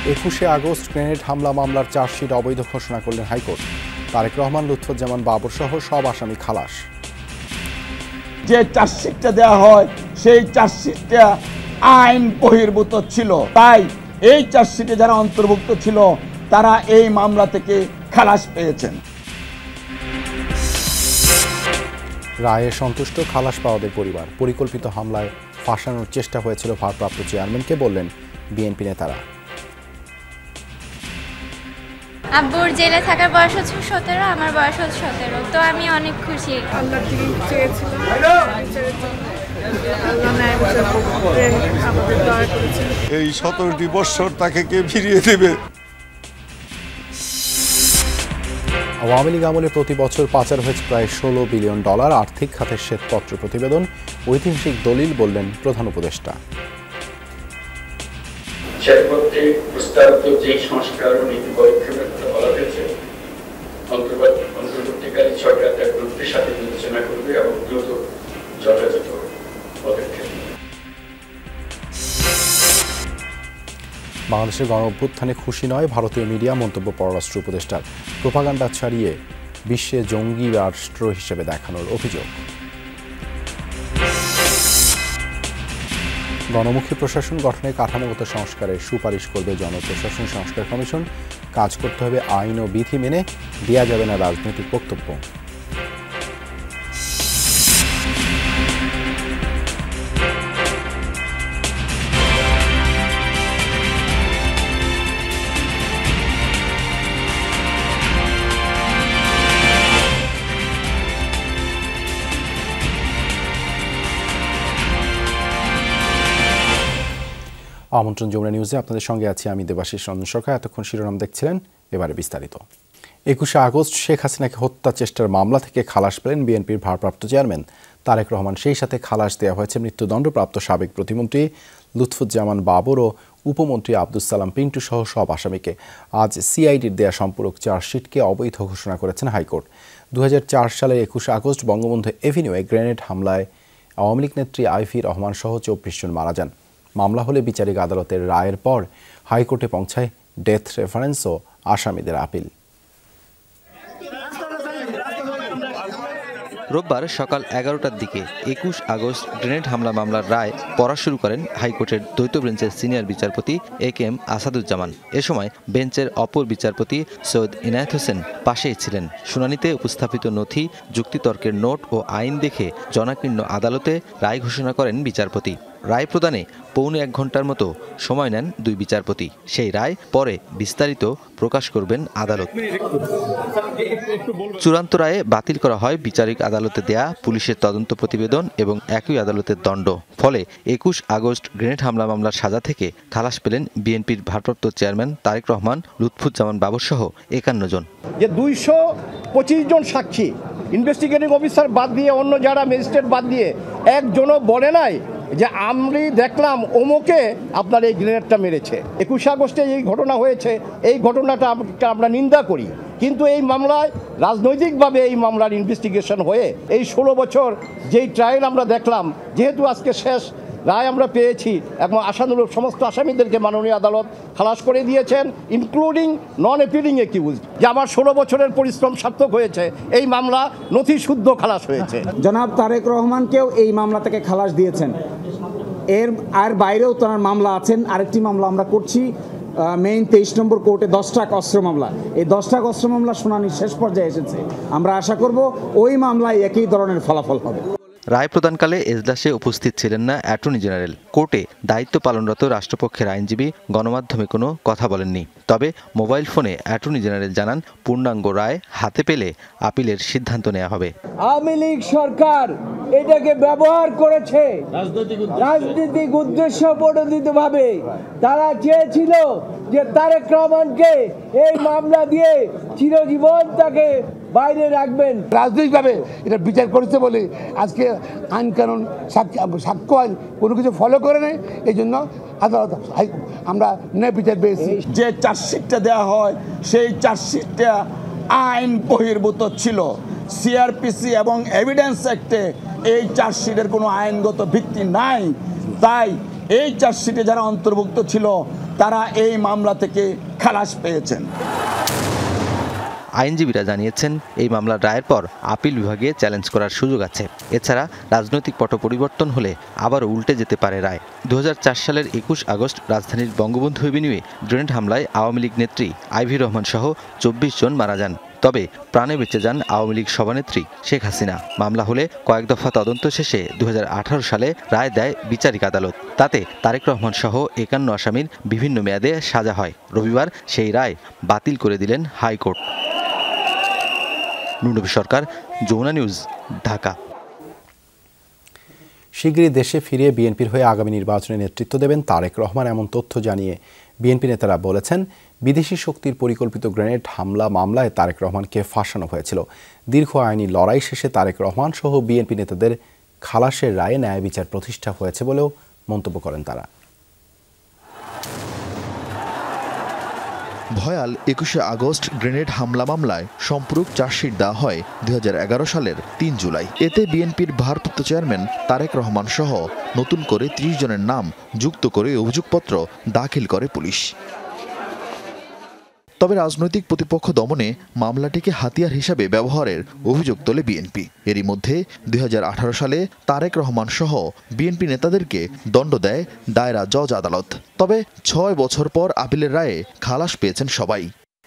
21শে August grenade হামলা মামলার chargesheet অবৈধ ঘোষণা করলেন হাইকোর্ট। তারেক রহমান, লুৎফুজ্জামান বাবর সহ সব আসামি খালাস। যে চার্জশিটটা দেওয়া হয় সেই চার্জশিটটা আইন বহির্ভূত ছিল, তাই এই চার্জশিটে যারা অন্তর্ভুক্ত ছিল তারা এই মামলা থেকে খালাস পেয়েছেন। রায়ে সন্তুষ্ট খালাস পাওয়াদের পরিবার। পরিকল্পিত হামলায় ফাঁসানোর চেষ্টা হয়েছিল ভারপ্রাপ্ত চেয়ারম্যানকে, বললেন বিএনপি নেতারা। আব্বুর জেলে থাকার বয়স হচ্ছে 17, আমার বয়স হচ্ছে 17, তো আমি অনেক খুশি। আল্লাহ থেকে চেয়েছিলাম, এই 17টি বৎসর তাকে কে ফিরিয়ে দেবে? আওয়ামী লীগ আমলে প্রতি বছর পাচার হয়েছে প্রায় $16 বিলিয়ন। আর্থিক খাতের শ্বেতপত্র প্রতিবেদন ঐতিহাসিক দলিল, বললেন প্রধান উপদেষ্টা। শ্বেতপত্রে প্রস্তাবিত যে সংস্কার ও নীতি পদক্ষেপের কথা বলা হয়েছে, অন্তর্বর্তীকালীন সরকার তার গুরুত্বের সাথে বিবেচনা করবে এবং দ্রুত যথাযথ পদক্ষেপ। বাংলাদেশের গণ অভ্যুত্থানে খুশি নয় ভারতীয় মিডিয়া, মন্তব্য পররাষ্ট্র উপদেষ্টার। প্রোপাগান্ডা ছাড়িয়ে বিশ্বে জঙ্গি রাষ্ট্র হিসেবে দেখানোর অভিযোগ। গণমুখী প্রশাসন গঠনে কাঠামোগত সংস্কারের সুপারিশ করবে জনপ্রশাসন সংস্কার কমিশন। কাজ করতে হবে আইন ও বিধি মেনে, দেওয়া যাবে না রাজনৈতিক বক্তব্য। আমন্ত্রণ যমুনা নিউজে আপনাদের সঙ্গে আছি আমি দেবাশিস রঞ্জন সরকার। এতক্ষণ শিরোনাম দেখছিলেন, এবারে বিস্তারিত। 21শে আগস্ট শেখ হাসিনাকে হত্যা চেষ্টার মামলা থেকে খালাস পেলেন বিএনপির ভারপ্রাপ্ত চেয়ারম্যান তারেক রহমান। সেই সাথে খালাস দেওয়া হয়েছে মৃত্যুদণ্ডপ্রাপ্ত সাবেক প্রতিমন্ত্রী লুৎফুজ্জামান বাবর ও উপমন্ত্রী আব্দুস সালাম পিন্টু সহ সব আসামিকে। আজ সিআইডির দেয়া সম্পূরক চার্জশিটকে অবৈধ ঘোষণা করেছেন হাইকোর্ট। 2004 সালের 21শে আগস্ট বঙ্গবন্ধু এভিনিউয়ে গ্রেনেড হামলায় আওয়ামী লীগ নেত্রী আইভি রহমান সহ 24 জন মারা যান। মামলা হলে বিচারিক আদালতের রায়ের পর হাইকোর্টে পৌঁছায় ডেথ রেফারেন্স ও আসামিদের আপিল। রোববার সকাল 11টার দিকে 21 আগস্ট গ্রেনেড হামলা মামলার রায় পড়া শুরু করেন হাইকোর্টের দ্বৈত বেঞ্চের সিনিয়র বিচারপতি একেএম আসাদুজ্জামান। এ সময় বেঞ্চের অপর বিচারপতি সৈয়দ ইনায়েত হোসেন পাশেই ছিলেন। শুনানিতে উপস্থাপিত নথি, যুক্তিতর্কের নোট ও আইন দেখে জনাকীর্ণ আদালতে রায় ঘোষণা করেন বিচারপতি। রায় প্রদানে পৌনে 1 ঘন্টার মতো সময় নেন দুই বিচারপতি। সেই রায় পরে বিস্তারিত প্রকাশ করবেন আদালত। চূড়ান্ত রায়ে বাতিল করা হয় বিচারিক আদালতে দেয়া পুলিশের তদন্ত প্রতিবেদন এবং একই আদালতের দণ্ড। ফলে 21 আগস্ট গ্রেনেড হামলা মামলার সাজা থেকে খালাস পেলেন বিএনপির ভারপ্রাপ্ত চেয়ারম্যান তারেক রহমান, লুৎফুজ্জামান বাবর সহ 51 জন। যে 225 জন সাক্ষী, ইনভেস্টিগেটিং অফিসার বাদ দিয়ে, অন্য যারা ম্যাজিস্ট্রেট বাদ দিয়ে একজনও বলে নাই যে আমি দেখলাম ওমোকে আপনার এই গ্রেনেডটা মেরেছে। 21 আগস্টে এই ঘটনা হয়েছে, এই ঘটনাটা আমরা নিন্দা করি, কিন্তু এই মামলায় রাজনৈতিকভাবে এই মামলার ইনভেস্টিগেশন হয়ে এই 16 বছর যেই ট্রায়াল আমরা দেখলাম, যেহেতু আজকে শেষ রায় আমরা পেয়েছি এবং আশানুরূপ সমস্ত আসামিদেরকে মাননীয় আদালত খালাস করে দিয়েছেন, ইনক্লুডিং নন অ্যাপিলিং অ্যাকিউজড। যে আমার 16 বছরের পরিশ্রম সার্থক হয়েছে, এই মামলা নথি শুদ্ধ খালাস হয়েছে। জনাব তারেক রহমানকেও এই মামলা থেকে খালাস দিয়েছেন। আর বাইরেও তার মামলা আছেন, আরেকটি মামলা আমরা করছি মেইন 23 নম্বর কোর্টে 10টা অস্ত্র মামলা। এই 10টা অস্ত্র মামলা শুনানি শেষ পর্যায়ে এসেছে। আমরা আশা করব ওই মামলায় একই ধরনের ফলাফল হবে। রায় প্রদানকালে এজলাসে উপস্থিত ছিলেন না অ্যাটর্নি জেনারেল। কোর্টে দায়িত্ব পালনরত রাষ্ট্রপক্ষের আইনজীবী গণমাধ্যমে কোনো কথা বলেননি। তবে মোবাইল ফোনে অ্যাটর্নি জেনারেল জানান, পূর্ণাঙ্গ রায় হাতে পেলে আপিলের সিদ্ধান্ত নেওয়া হবে। আওয়ামী লীগ সরকার এটাকে ব্যবহার করেছে রাজনৈতিক উদ্দেশ্য প্রণোদিতভাবে। তারা চেয়েছিল যে তারেক রহমানকে এই মামলা দিয়ে চিরজীবন তাকে বাইরে রাখবেন। রাজনৈতিকভাবে এটা বিচার করেছে বলে আজকে আইন কানুন, সাক্ষ্য আইন কোনো কিছু ফলো করে নেই। এই জন্য আদালত আমরা ন্যায় বিচার পেয়েছি। যে চার্জশিটটা দেওয়া হয় সেই চার্জশিটটা আইন বহির্ভূত ছিল। সিআরপিসি এবং এভিডেন্স অ্যাক্টে এই চার্জশিটের কোনো আইনগত ভিত্তি নাই। তাই এই চার্জশিটে যারা অন্তর্ভুক্ত ছিল তারা এই মামলা থেকে খালাস পেয়েছেন। আইনজীবীরা জানিয়েছেন এই মামলার রায়ের পর আপিল বিভাগে চ্যালেঞ্জ করার সুযোগ আছে। এছাড়া রাজনৈতিক পট পরিবর্তন হলে আবারও উল্টে যেতে পারে রায়। 2004 সালের 21 আগস্ট রাজধানীর বঙ্গবন্ধু এভিনিউয়ে গ্রেনেড হামলায় আওয়ামী লীগ নেত্রী আইভি রহমান সহ 24 জন মারা যান। তবে প্রাণে বেঁচে যান আওয়ামী লীগ সভানেত্রী শেখ হাসিনা। মামলা হলে কয়েক দফা তদন্ত শেষে 2018 সালে রায় দেয় বিচারিক আদালত। তাতে তারেক রহমান সহ 51 আসামির বিভিন্ন মেয়াদে সাজা হয়। রবিবার সেই রায় বাতিল করে দিলেন হাইকোর্ট। নুনবী সরকার, যমুনা নিউজ, ঢাকা। শিগগিরই দেশে ফিরে বিএনপির হয়ে আগামী নির্বাচনে নেতৃত্ব দেবেন তারেক রহমান, এমন তথ্য জানিয়ে বিএনপি নেতারা বলেছেন, বিদেশি শক্তির পরিকল্পিত গ্রেনেড হামলা মামলায় তারেক রহমানকে ফাঁসানো হয়েছিল। দীর্ঘ আইনি লড়াই শেষে তারেক রহমান সহ বিএনপি নেতাদের খালাসের রায়ে ন্যায় বিচার প্রতিষ্ঠা হয়েছে বলেও মন্তব্য করেন তারা। ভয়াল 21 আগস্ট গ্রেনেড হামলা মামলায় সম্পূরক চার্জশিট দেওয়া হয় 2011 সালের 3 জুলাই। এতে বিএনপির ভারপ্রাপ্ত চেয়ারম্যান তারেক রহমান সহ নতুন করে 30 জনের নাম যুক্ত করে অভিযোগপত্র দাখিল করে পুলিশ। তবে রাজনৈতিক প্রতিপক্ষ দমনে মামলাটিকে হাতিয়ার হিসাবে ব্যবহারের অভিযোগ তোলে বিএনপি। এরই মধ্যে 2018 সালে তারেক রহমান সহ বিএনপি নেতাদেরকে দণ্ড দেয় দায়রা জজ আদালত। তবে 6 বছর পর আপিলের রায়ে খালাস পেয়েছেন সবাই।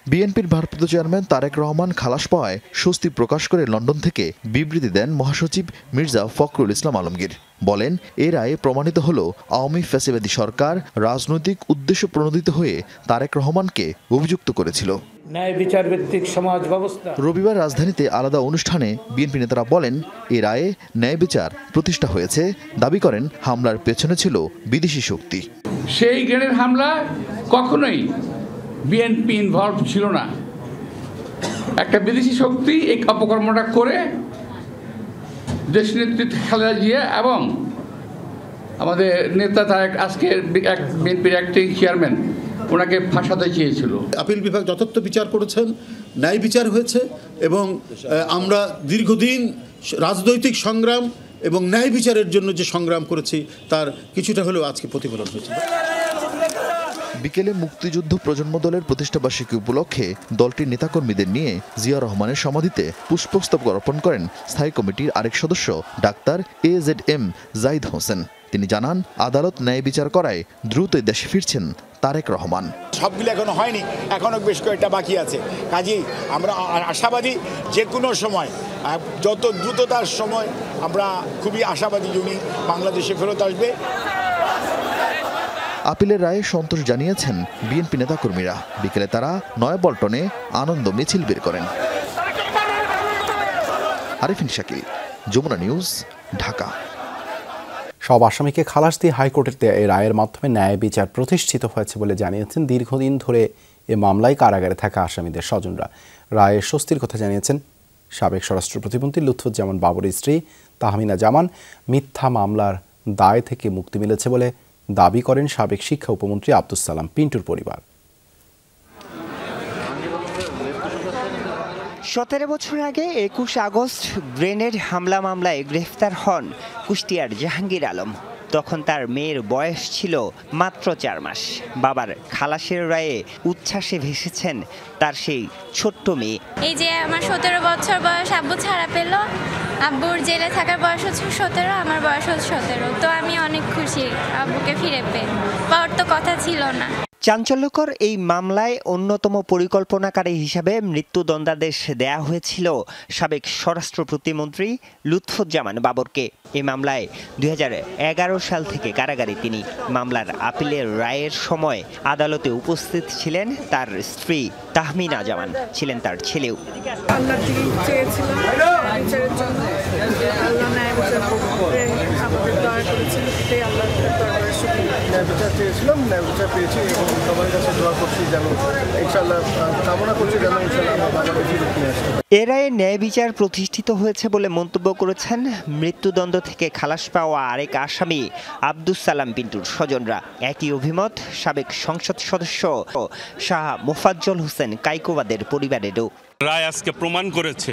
বিএনপির ভারপ্রাপ্ত চেয়ারম্যান তারেক রহমান খালাস পাওয়ায় স্বস্তি প্রকাশ করে লন্ডন থেকে বিবৃতি দেন মহাসচিব মির্জা ফখরুল ইসলাম আলমগীর। বলেন, এ রায়ে প্রমাণিত হলো আওয়ামী ফ্যাসিবাদী সরকার রাজনৈতিক উদ্দেশ্য প্রণোদিত হয়ে তারেক রহমানকে অভিযুক্ত করেছিল। ন্যায় বিচার ভিত্তিক সমাজ ব্যবস্থা। রবিবার রাজধানীতে আলাদা অনুষ্ঠানে বিএনপি নেতারা বলেন, এ রায়ে ন্যায় বিচার প্রতিষ্ঠা হয়েছে। দাবি করেন, হামলার পেছনে ছিল বিদেশি শক্তি। সেই গ্রেনেড হামলা কখনোই বিএনপি ইনভলভ ছিল না। একটা বিদেশি শক্তি এই অপকর্মটা করে দেশ নেতৃত্ব খালেদা জিয়া এবং আমাদের নেতা তারেক, আজকের বিএনপির অ্যাক্টিং চেয়ারম্যান, ওনাকে ফাঁসাতে চেয়েছিল। আপিল বিভাগ যথার্থ বিচার করেছেন, ন্যায় বিচার হয়েছে এবং আমরা দীর্ঘদিন রাজনৈতিক সংগ্রাম এবং ন্যায় বিচারের জন্য যে সংগ্রাম করেছি তার কিছুটা হলেও আজকে প্রতিফলন হয়েছে। বিকেলে মুক্তিযুদ্ধ প্রজন্ম দলের প্রতিষ্ঠাবার্ষিকী উপলক্ষে দলটির নেতাকর্মীদের নিয়ে জিয়া রহমানের সমাধিতে পুষ্পস্তবক অর্পণ করেন স্থায়ী কমিটির আরেক সদস্য ডাক্তার AZM জাহিদ হোসেন। তিনি জানান, আদালত ন্যায় বিচার করায় দ্রুত দেশে ফিরছেন তারেক রহমান। সবগুলো এখনো হয়নি, এখনো বেশ কয়েকটা বাকি আছে। কাজেই আমরা আশাবাদী, যে কোনো সময়, যত দ্রুততার সময় আমরা খুবই আশাবাদী উনি বাংলাদেশে ফেরত আসবে। আপিলের রায়ে সন্তোষ জানিয়েছেন বিএনপি নেতাকর্মীরা। বিকেলে তারা নয়াপল্টনে আনন্দ মিছিল বের করেন। আরিফিন শাকিল, যমুনা নিউজ, ঢাকা। সব আসামিকে খালাস দিয়ে হাইকোর্টের দেয়া এই রায়ের মাধ্যমে ন্যায় বিচার প্রতিষ্ঠিত হয়েছে বলে জানিয়েছেন দীর্ঘদিন ধরে এ মামলায় কারাগারে থাকা আসামিদের স্বজনরা। রায়ের স্বস্তির কথা জানিয়েছেন সাবেক স্বরাষ্ট্র প্রতিমন্ত্রী লুৎফুজ্জামান বাবরের স্ত্রী তাহমিনা জামান। মিথ্যা মামলার দায় থেকে মুক্তি মিলেছে বলে দাবি করেন সাবেক শিক্ষা উপমন্ত্রী আব্দুস সালাম পিন্টুর পরিবার। 17 বছর আগে 21 আগস্ট গ্রেনেড হামলা মামলায় গ্রেফতার হন কুষ্টিয়ার জাহাঙ্গীর আলম। তখন তার মেয়ের বয়স ছিল মাত্র 4 মাস। বাবার খালাসের রায়ে উচ্ছ্বাসে ভেসেছেন তার সেই ছোট্ট মেয়ে। এই যে আমার 17 বছর বয়স, আব্বু ছাড়া পেল। আব্বুর জেলে থাকার বয়স হচ্ছে 17, আমার বয়স হচ্ছে 17। তো আমি অনেক খুশি আব্বুকে ফিরে পেয়ে, পাওয়ার তো কথা ছিল না। চাঞ্চল্যকর এই মামলায় অন্যতম পরিকল্পনাকারী হিসাবে মৃত্যুদণ্ডাদেশ দেয়া হয়েছিল সাবেক স্বরাষ্ট্র প্রতিমন্ত্রী লুৎফুজ্জামান বাবরকে। এই মামলায় 2011 সাল থেকে কারাগারে তিনি। মামলার আপিলের রায়ের সময় আদালতে উপস্থিত ছিলেন তার স্ত্রী তাহমিনা জামান, ছিলেন তার ছেলেও। আল্লাহ থেকে চেয়েছিলাম বিচারের জন্য, আল্লাহ ন্যায় বিচার করে আমাদের দয়া করেছেন, এটাই আল্লাহর দরবারে শুকরিয়া। ন্যায় বিচার চেয়েছিলাম, ন্যায় বিচার পেয়েছি এবং সবার কাছে দোয়া করছি যেন ইনশাআল্লাহ, কামনা করছি যেন ইনশাআল্লাহ আমরা বাংলাদেশে ফিরে আসতে পারি। এ রায়ে ন্যায় বিচার প্রতিষ্ঠিত হয়েছে বলে মন্তব্য করেছেন মৃত্যুদণ্ড থেকে খালাস পাওয়া আরেক আসামি আব্দুস সালাম পিন্টুর স্বজনরা। একই অভিমত সাবেক সংসদ সদস্য শাহ মোফাজ্জল হোসেন কাইকোবাদের পরিবারেরও। রায় আজকে প্রমাণ করেছে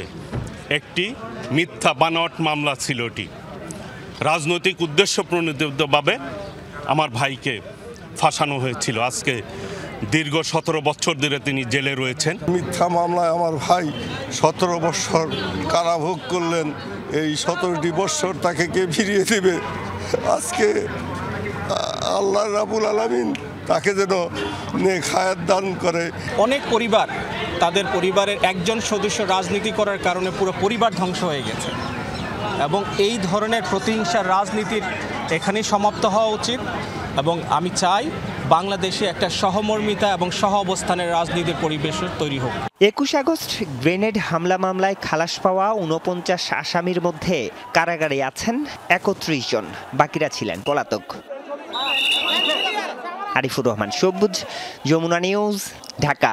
একটি মিথ্যা বানোয়াট মামলা ছিল। এটি রাজনৈতিক উদ্দেশ্য প্রণোদিতভাবে আমার ভাইকে ফাঁসানো হয়েছিল। আজকে দীর্ঘ 17 বছর ধরে তিনি জেলে রয়েছেন। মিথ্যা মামলায় আমার ভাই 17 বছর কারাভোগ করলেন। এই 17টি বছর তাকে কে ফিরিয়ে দেবে? আজকে আল্লাহ রাব্বুল আলামিন তাকে যেন নেক হায়াত দান করে। অনেক পরিবার তাদের পরিবারের একজন সদস্য রাজনীতি করার কারণে পুরো পরিবার ধ্বংস হয়ে গেছে এবং এই ধরনের প্রতিহিংসার রাজনীতির এখানেই সমাপ্ত হওয়া উচিত এবং আমি চাই বাংলাদেশে একটা সহমর্মিতা এবং সহ অবস্থানের রাজনীতির পরিবেশ তৈরি হোক। 21 আগস্ট গ্রেনেড হামলা মামলায় খালাস পাওয়া 49 আসামির মধ্যে কারাগারে আছেন 31 জন, বাকিরা ছিলেন পলাতক। আরিফুর রহমান সবুজ, যমুনা নিউজ, ঢাকা।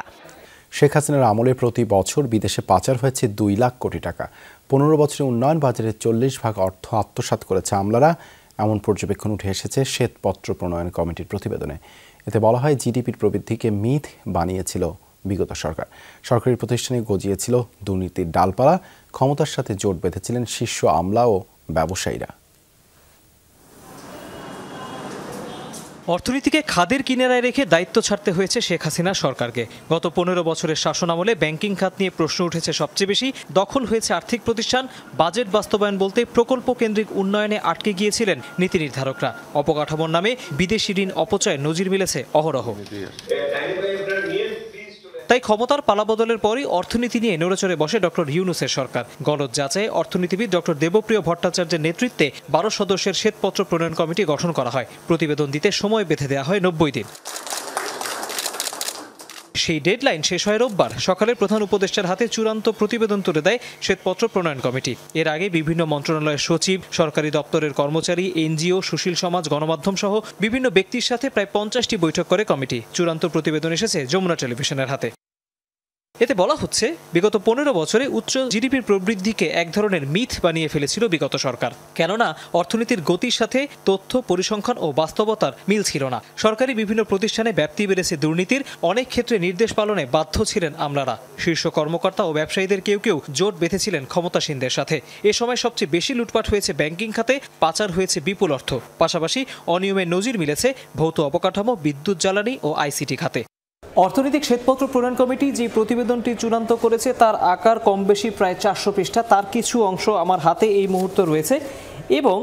শেখ হাসিনার আমলে প্রতি বছর বিদেশে পাচার হয়েছে 2 লাখ কোটি টাকা। 15 বছরে উন্নয়ন বাজারে 40% অর্থ আত্মসাৎ করেছে আমলারা, এমন পর্যবেক্ষণ উঠে এসেছে শ্বেতপত্র প্রণয়ন কমিটির প্রতিবেদনে। এতে বলা হয় জিডিপির প্রবৃদ্ধিকে মিথ বানিয়েছিল বিগত সরকার। সরকারি প্রতিষ্ঠানে গজিয়েছিল দুর্নীতির ডালপালা, ক্ষমতার সাথে জোট বেঁধেছিলেন শীর্ষ আমলা ও ব্যবসায়ীরা। অর্থনীতিকে খাদের কিনারায় রেখে দায়িত্ব ছাড়তে হয়েছে শেখ হাসিনা সরকারকে। গত 15 বছরের শাসনামলে ব্যাংকিং খাত নিয়ে প্রশ্ন উঠেছে সবচেয়ে বেশি, দখল হয়েছে আর্থিক প্রতিষ্ঠান, বাজেট বাস্তবায়ন বলতে প্রকল্প কেন্দ্রিক উন্নয়নে আটকে গিয়েছিলেন নীতি নির্ধারকরা। অপকাঠামোর নামে বিদেশি ঋণ অপচয় নজির মিলেছে অহরহ। তাই ক্ষমতার পালাবদলের পরই অর্থনীতি নিয়ে নড়েচড়ে বসে ডক্টর ইউনূসের সরকার। গলদ যাচাই অর্থনীতিবিদ ডক্টর দেবপ্রিয় ভট্টাচার্যের নেতৃত্বে 12 সদস্যের শ্বেতপত্র প্রণয়ন কমিটি গঠন করা হয়। প্রতিবেদন দিতে সময় বেঁধে দেওয়া হয় 90 দিন। সেই ডেডলাইন শেষ হয় রোববার সকালে। প্রধান উপদেষ্টার হাতে চূড়ান্ত প্রতিবেদন তুলে দেয় শ্বেতপত্র প্রণয়ন কমিটি। এর আগে বিভিন্ন মন্ত্রণালয়ের সচিব, সরকারি দপ্তরের কর্মচারী, এনজিও, সুশীল সমাজ, গণমাধ্যম সহ বিভিন্ন ব্যক্তির সাথে প্রায় 50টি বৈঠক করে কমিটি। চূড়ান্ত প্রতিবেদন এসেছে যমুনা টেলিভিশনের হাতে। এতে বলা হচ্ছে, বিগত 15 বছরে উচ্চ জিডিপির প্রবৃদ্ধিকে এক ধরনের মিথ বানিয়ে ফেলেছিল বিগত সরকার। কেননা অর্থনীতির গতির সাথে তথ্য, পরিসংখ্যান ও বাস্তবতার মিল ছিল না। সরকারি বিভিন্ন প্রতিষ্ঠানে ব্যাপ্তি বেড়েছে দুর্নীতির, অনেক ক্ষেত্রে নির্দেশ পালনে বাধ্য ছিলেন আমলারা। শীর্ষ কর্মকর্তা ও ব্যবসায়ীদের কেউ কেউ জোট বেঁধেছিলেন ক্ষমতাসীনদের সাথে। এ সময় সবচেয়ে বেশি লুটপাট হয়েছে ব্যাংকিং খাতে, পাচার হয়েছে বিপুল অর্থ। পাশাপাশি অনিয়মের নজির মিলেছে ভৌত অবকাঠামো, বিদ্যুৎ, জ্বালানি ও আইসিটি খাতে। অর্থনৈতিক শ্বেতপত্র প্রণয়ন কমিটি যে প্রতিবেদনটি চূড়ান্ত করেছে তার আকার কম বেশি প্রায় 400 পৃষ্ঠা। তার কিছু অংশ আমার হাতে এই মুহূর্তে রয়েছে এবং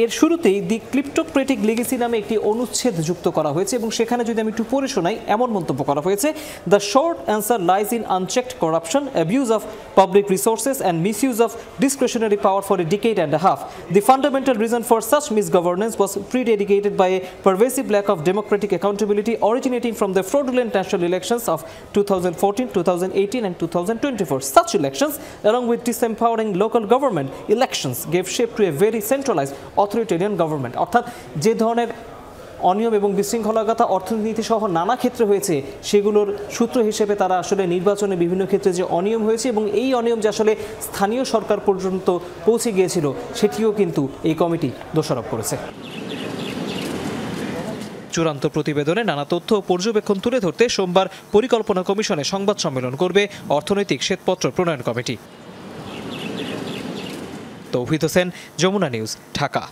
এর শুরুতেই দি ক্লিপ্টোক্রেটিক লেগেসি নামে একটি অনুচ্ছেদ যুক্ত করা হয়েছে এবং সেখানে যদি আমি একটু পড়ে শোনাই, এমন মন্তব্য করা হয়েছে: the short answer lies in unchecked corruption, abuse of public resources and misuse of discretionary power for a decade and a half. The fundamental reason for such misgovernance was predicated by a pervasive lack of democratic accountability originating from the fraudulent national elections of 2014, 2018 and 2024. Such elections, along with disempowering local government elections, gave shape to a very centralized authoritarian government. অর্থাৎ যে ধরনের অনিয়ম এবং বিশৃঙ্খলতা অর্থনীতি সহ নানা ক্ষেত্রে হয়েছে, সেগুলোর সূত্র হিসেবে তারা আসলে নির্বাচনে বিভিন্ন ক্ষেত্রে যে অনিয়ম হয়েছে এবং এই অনিয়ম যে আসলে স্থানীয় সরকার পর্যন্ত পৌঁছে গিয়েছিল, সেটিও কিন্তু এই কমিটি দোষারোপ করেছে। চূড়ান্ত প্রতিবেদনে নানা তথ্য ও পর্যবেক্ষণ তুলে ধরতে সোমবার পরিকল্পনা কমিশনে সংবাদ সম্মেলন করবে অর্থনৈতিক শ্বেতপত্র প্রণয়ন কমিটি। তৌহিদ হোসেন, যমুনা নিউজ, ঢাকা।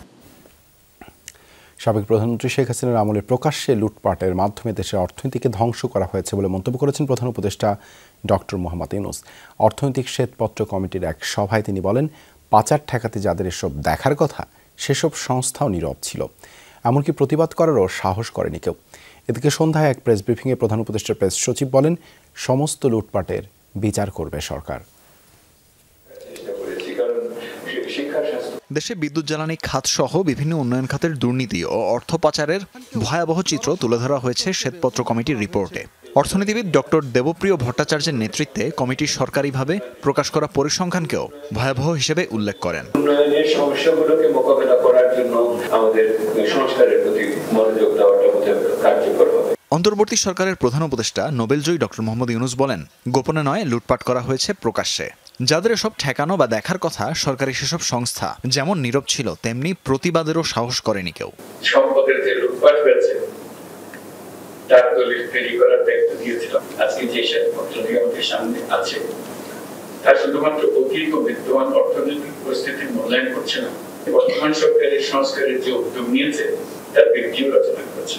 সাবেক প্রধানমন্ত্রী শেখ হাসিনার আমলে প্রকাশ্যে লুটপাটের মাধ্যমে দেশের অর্থনীতিকে ধ্বংস করা হয়েছে বলে মন্তব্য করেছেন প্রধান উপদেষ্টা ডক্টর মোহাম্মদ ইউনূস। অর্থনৈতিক শ্বেতপত্র কমিটির এক সভায় তিনি বলেন, পাচার ঠেকাতে যাদের এসব দেখার কথা, সেসব সংস্থাও নীরব ছিল, এমনকি প্রতিবাদ করারও সাহস করেনি কেউ। এদিকে সন্ধ্যায় এক প্রেস ব্রিফিংয়ে প্রধান উপদেষ্টার প্রেস সচিব বলেন, সমস্ত লুটপাটের বিচার করবে সরকার। দেশে বিদ্যুৎ জ্বালানি খাত সহ বিভিন্ন উন্নয়ন খাতের দুর্নীতি ও অর্থ পাচারের ভয়াবহ চিত্র তুলে ধরা হয়েছে শ্বেতপত্র কমিটির রিপোর্টে। অর্থনীতিবিদ ডক্টর দেবপ্রিয় ভট্টাচার্যের নেতৃত্বে কমিটি সরকারিভাবে প্রকাশ করা পরিসংখ্যানকেও ভয়াবহ হিসেবে উল্লেখ করেন। উন্নয়নের সমস্যাগুলোকে মোকাবেলা করার জন্য আমাদের সংস্কারের প্রতি মনোযোগ দেওয়াটা কার্যকর হবে। অন্তর্বর্তী সরকারের প্রধান উপদেষ্টা নোবেলজয়ী ডক্টর মোহাম্মদ ইউনূস বলেন, গোপনে নয়, লুটপাট করা হয়েছে প্রকাশ্যে। যাদের এসব ঠেকানো বা দেখার কথা, সরকারি সেসব সংস্থা যেমন নীরব ছিল, তেমনি প্রতিবাদেরও সাহস করেনি কেউ। সম্পদের যে লুটপাট হয়েছে তার দলিল তৈরি করার দায়িত্ব দিয়েছিলাম। আজকে যে শ্বেতপত্রটি আমাদের সামনে আছে, তা শুধুমাত্র অতীত ও বিদ্যমান অর্থনৈতিক পরিস্থিতির মূল্যায়ন করছে না, বর্তমান সরকারের সংস্কারের যে উদ্যোগ নিয়েছে তার বৃদ্ধিও রচনা করছে।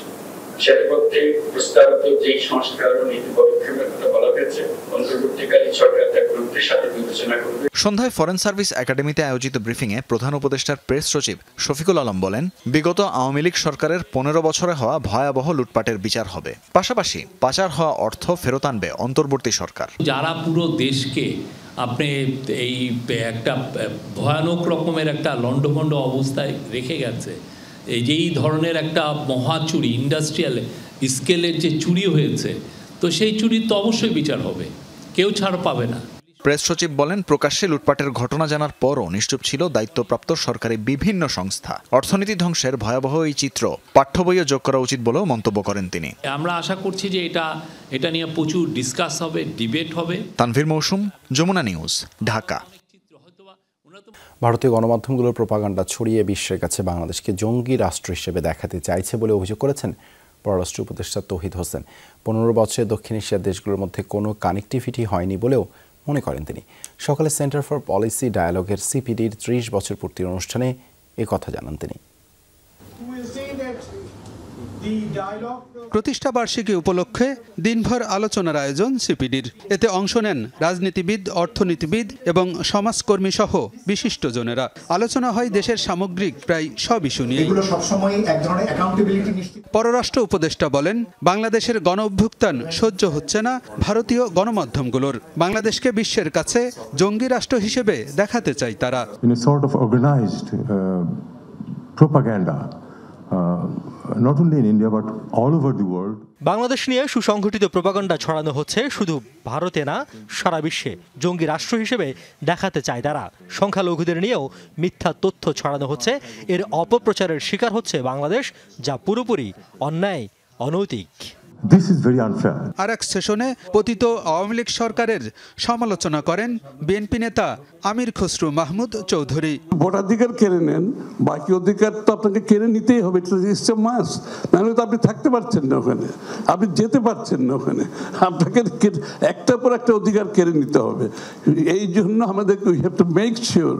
সেটার মধ্যে প্রস্তাবিত যেই সংস্কার ও নীতি পদক্ষেপের কথা বলা হয়েছে অন্তর্বর্তীকালীন সরকার তা গুরুত্বের সাথে বিবেচনা করবে। সন্ধ্যায় ফরেন সার্ভিস একাডেমিতে আয়োজিত ব্রিফিংয়ে প্রধান উপদেষ্টার প্রেস সচিব শফিকুল আলম বলেন, বিগত আওয়ামী লীগ সরকারের 15 বছরে হওয়া ভয়াবহ লুটপাটের বিচার হবে, পাশাপাশি পাচার হওয়া অর্থ ফেরত আনবে অন্তর্বর্তী সরকার। যারা পুরো দেশকে আপনি এই একটা ভয়ানক রকমের একটা লন্ডভন্ড অবস্থায় রেখে গেছে, এই যেই ধরনের একটা মহাচুরি ইন্ডাস্ট্রিয়াল স্কেলের যে চুরি হয়েছে, তো সেই চুরির তো অবশ্যই বিচার হবে, কেউ ছাড় পাবে না। প্রেস সচিব বলেন, প্রকাশ্যে লুটপাটের ঘটনা জানার পরও নিশ্চুপ ছিল দায়িত্বপ্রাপ্ত সরকারি বিভিন্ন সংস্থা। অর্থনীতি ধ্বংসের ভয়াবহ এই চিত্র পাঠ্য বইয়ে যোগ করা উচিত বলেও মন্তব্য করেন তিনি। আমরা আশা করছি যে এটা নিয়ে প্রচুর ডিসকাস হবে, ডিবেট হবে। তানভীর মৌসুম, যমুনা নিউজ, ঢাকা। ভারতীয় গণমাধ্যমগুলোর প্রোপাগান্ডা ছড়িয়ে বিশ্বের কাছে বাংলাদেশকে জঙ্গি রাষ্ট্র হিসেবে দেখাতে চাইছে বলে অভিযোগ করেছেন পররাষ্ট্র উপদেষ্টা তৌহিদ হোসেন। 15 বছরে দক্ষিণ এশিয়ার দেশগুলোর মধ্যে কোনো কানেক্টিভিটি হয়নি বলেও মনে করেন তিনি। সকালে সেন্টার ফর পলিসি ডায়ালগের সিপিডির 30 বছর পূর্তির অনুষ্ঠানে এ কথা জানান তিনি। প্রতিষ্ঠা বার্ষিকী উপলক্ষে দিনভর আলোচনার আয়োজন সিপিডির। এতে অংশ নেন রাজনীতিবিদ, অর্থনীতিবিদ এবং সমাজকর্মী সহ বিশিষ্টজনেরা। আলোচনা হয় দেশের সামগ্রিক প্রায় সব ইস্যু নিয়ে। পররাষ্ট্র উপদেষ্টা বলেন, বাংলাদেশের গণ অভ্যুত্থান সহ্য হচ্ছে না ভারতীয় গণমাধ্যমগুলোর। বাংলাদেশকে বিশ্বের কাছে জঙ্গি রাষ্ট্র হিসেবে দেখাতে চাই তারা। Not only in India but all over the world. Bangladesh নিয়ে সুসংগঠিত প্রোপাগান্ডা ছড়ানো হচ্ছে শুধু ভারতে না, সারা বিশ্বে জঙ্গি রাষ্ট্র হিসেবে দেখাতে চায় তারা। সংখ্যালঘুদের নিয়েও মিথ্যা তথ্য ছড়ানো হচ্ছে। এর অপপ্রচারের শিকার হচ্ছে বাংলাদেশ, যা পুরোপুরি অন্যায়, অনৈতিক। This is very unfair. আরেক সেশনে পতিত আওয়ামী লীগ সরকারের সমালোচনা করেন বিএনপি নেতা আমির খসরু মাহমুদ চৌধুরী। ভোটাধিকার কেড়ে নেন, বাকি অধিকার তো আপনাকে কেড়ে নিতেই হবে, নাহলে তো আপনি থাকতে পারছেন না ওখানে, আপনি যেতে পারছেন না ওখানে, আপনাকে একটার পর একটা অধিকার কেড়ে নিতে হবে। এই জন্য আমাদেরকে we have to make sure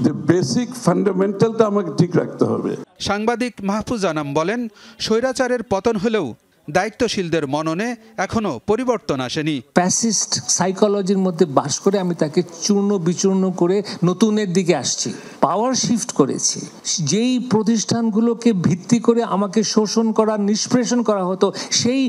যে বেসিক ফান্ডামেন্টালটা আমাকে ঠিক রাখতে হবে। সাংবাদিক মাহফুজ আনাম বলেন, স্বৈরাচারের পতন হলেও দায়িত্বশীলদের মননে এখনো পরিবর্তন আসেনি। ফ্যাসিস্ট সাইকোলজির মধ্যে বাস করে আমি তাকে চূর্ণ বিচূর্ণ করে নতুনের দিকে আসছি, পাওয়ার শিফট করেছি। যেই প্রতিষ্ঠানগুলোকে ভিত্তি করে আমাকে শোষণ করা, নিষ্পেষণ করা হতো, সেই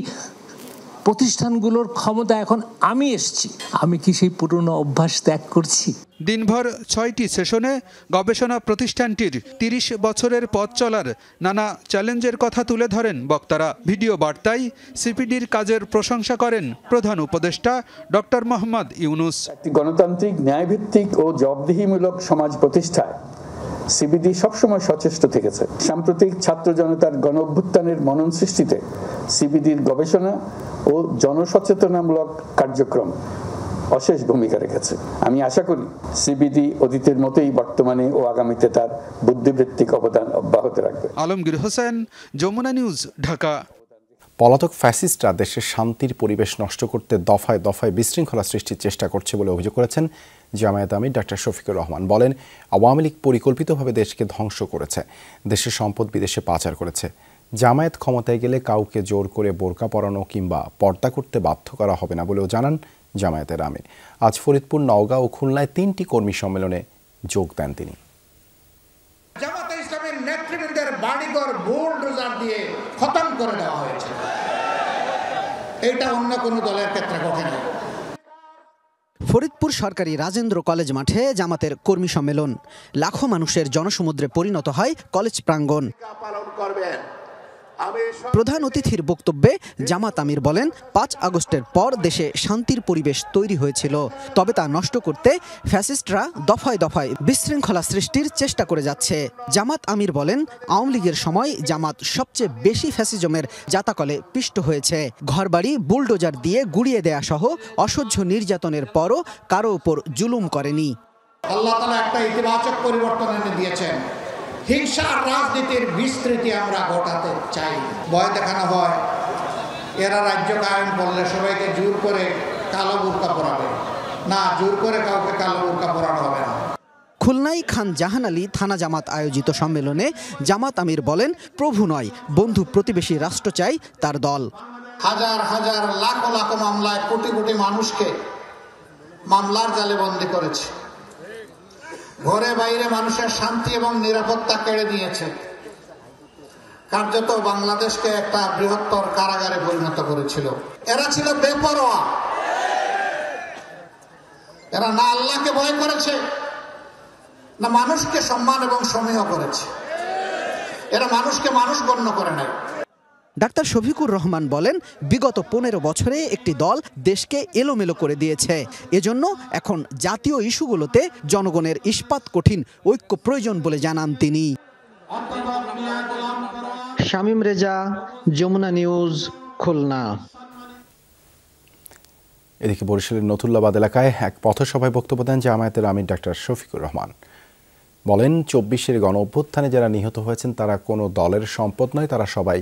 প্রতিষ্ঠানগুলোর ক্ষমতা এখন আমি এসছি। আমি কি সেই পুরনো অভ্যাস ত্যাগ করছি? দিনভর 6টি সেশনে গবেষণা প্রতিষ্ঠানটির 30 বছরের পথ চলার নানা চ্যালেঞ্জের কথা তুলে ধরেন বক্তারা। ভিডিও বার্তায় সিপিডির কাজের প্রশংসা করেন প্রধান উপদেষ্টা ডক্টর মোহাম্মদ ইউনুস। গণতান্ত্রিক, ন্যায়ভিত্তিক ও জবাবদিহিমূলক সমাজ প্রতিষ্ঠায় সিপিডি সবসময় সচেষ্ট থেকেছে। সাম্প্রতিক ছাত্র জনতার গণ অভ্যুত্থানের মনন সৃষ্টিতে সিপিডির গবেষণা ও জনসচেতনামূলক কার্যক্রম অশেষ ভূমিকা রেখেছে। আমি আশা করি সিপিডি অতীতের মতোই বর্তমানে ও আগামীতে তার বুদ্ধিবৃত্তিক অবদান অব্যাহত রাখবে। আলমগীর হোসেন, যমুনা নিউজ, ঢাকা। পলাতক ফ্যাসিস্টরা দেশের শান্তির পরিবেশ নষ্ট করতে দফায় দফায় বিশৃঙ্খলা সৃষ্টির চেষ্টা করছে বলে অভিযোগ করেছেন জামায়াত আমির ডাক্তার শফিকুর রহমান। বলেন, আওয়ামী লীগ পরিকল্পিতভাবে দেশকে ধ্বংস করেছে, দেশের সম্পদ বিদেশে পাচার করেছে। জামায়াত ক্ষমতায় গেলে কাউকে জোর করে বোরকা পরানো কিংবা পর্দা করতে বাধ্য করা হবে না বলেও জানান জামায়াতের আমির। আজ ফরিদপুর, নওগাঁ ও খুলনায় 3টি কর্মী সম্মেলনে যোগ দেন তিনি। জামায়াতে ইসলামের নেতৃবৃন্দের বাড়িঘর বুলডোজার দিয়ে খতম করে দেওয়া হয়েছে, এটা অন্য কোনো দলের ক্ষেত্রে ঘটেনি। ফরিদপুর সরকারি রাজেন্দ্র কলেজ মাঠে জামাতের কর্মী সম্মেলন। লাখো মানুষের জনসমুদ্রে পরিণত হয় কলেজ প্রাঙ্গণ। প্রধান অতিথির বক্তব্যে জামাত আমির বলেন, 5 আগস্টের পর দেশে শান্তির পরিবেশ তৈরি হয়েছিল, তবে তা নষ্ট করতে ফ্যাসিস্টরা দফায় দফায় বিশৃঙ্খলা সৃষ্টির চেষ্টা করে যাচ্ছে। জামাত আমির বলেন, আওয়ামী লীগের সময় জামাত সবচেয়ে বেশি ফ্যাসিজমের জাতাকলে পিষ্ট হয়েছে। ঘরবাড়ি বুলডোজার দিয়ে গুড়িয়ে দেয়া সহ অসহ্য নির্যাতনের পরও কারো উপর জুলুম করেনি। আল্লাহ তাআলা একটা ইতিবাচক পরিবর্তন এনে দিয়েছেন। হিংসার রাজনীতির বিস্তৃতি আমরা ঘটাতে চাই। ভয় দেখানো হয়, এরা রাজ্য কায়েম করলে সবাইকে জোর করে কালো বোরকা পরাবে। না, জোর করে কাউকে কালো বোরকা পরানো হবে না। খুলনায় খান জাহান আলী থানা জামাত আয়োজিত সম্মেলনে জামাত আমির বলেন, প্রভু নয় বন্ধু প্রতিবেশী রাষ্ট্র চাই তার দল। হাজার হাজার লাখ লাখ মামলায় কোটি কোটি মানুষকে মামলার জালে বন্দী করেছে, ঘরে বাইরে মানুষের শান্তি এবং নিরাপত্তা কেড়ে নিয়েছে, কার্যত বাংলাদেশকে একটা বৃহত্তর কারাগারে পরিণত করেছিল। এরা ছিল বেপরোয়া, এরা না আল্লাহকে ভয় করেছে না মানুষকে সম্মান এবং সমীহ করেছে, এরা মানুষকে মানুষ গণ্য করে নাই। ডাক্তার শফিকুর রহমান বলেন, বিগত 15 বছরে একটি দল দেশকে এলোমেলো করে দিয়েছে। এজন্য এখন জাতীয় ইস্যুগুলোতে জনগণের ইস্পাত কঠিন ঐক্য প্রয়োজন বলে জানান তিনি। শামীম রেজা, যমুনা নিউজ, খুলনা। এদিকে বরিশালের নথুল্লাবাদ এলাকায় এক পথসভায় বক্তব্য দেন জামায়াতের আমির ডাক্তার শফিকুর রহমান। বলেন, 24-এর গণ অভ্যুত্থানে যারা নিহত হয়েছেন তারা কোনো দলের সম্পদ নয়, তারা সবাই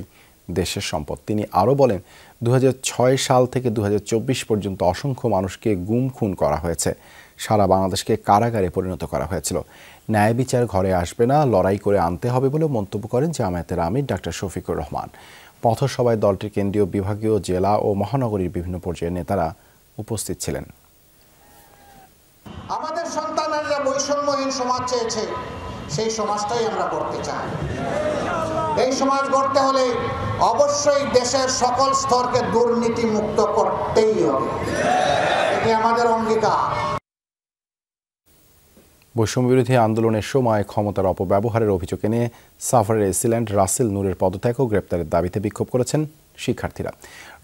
দেশের সম্পদ। তিনি আরও বলেন, 2006 সাল থেকে 2024 পর্যন্ত অসংখ্য মানুষকে গুম খুন করা হয়েছে, সারা বাংলাদেশকে কারাগারে পরিণত করা হয়েছিল। ন্যায় বিচার ঘরে আসবে না, লড়াই করে আনতে হবে বলে মন্তব্য করেন জামায়াতের আমির ডাক্তার শফিকুর রহমান। পথসভায় দলটির কেন্দ্রীয়, বিভাগীয়, জেলা ও মহানগরীর বিভিন্ন পর্যায়ের নেতারা উপস্থিত ছিলেন। আমাদের সন্তানেরা বৈষম্যহীন সমাজ চেয়েছে, সেই সমাজটাই আমরা করতে চাই। এই সমাজ গড়তে হলে অবশ্যই দেশের সকল স্তরকে দুর্নীতি মুক্ত করতেই হবে, এটি আমাদের অঙ্গীকার। বৈষম্য বিরোধী আন্দোলনের সময় ক্ষমতার অপব্যবহারের অভিযোগ এনে সাভারের এসিল্যান্ড রাসেল নূরের পদত্যাগ ও গ্রেপ্তারের দাবিতে বিক্ষোভ করেছেন শিক্ষার্থীরা।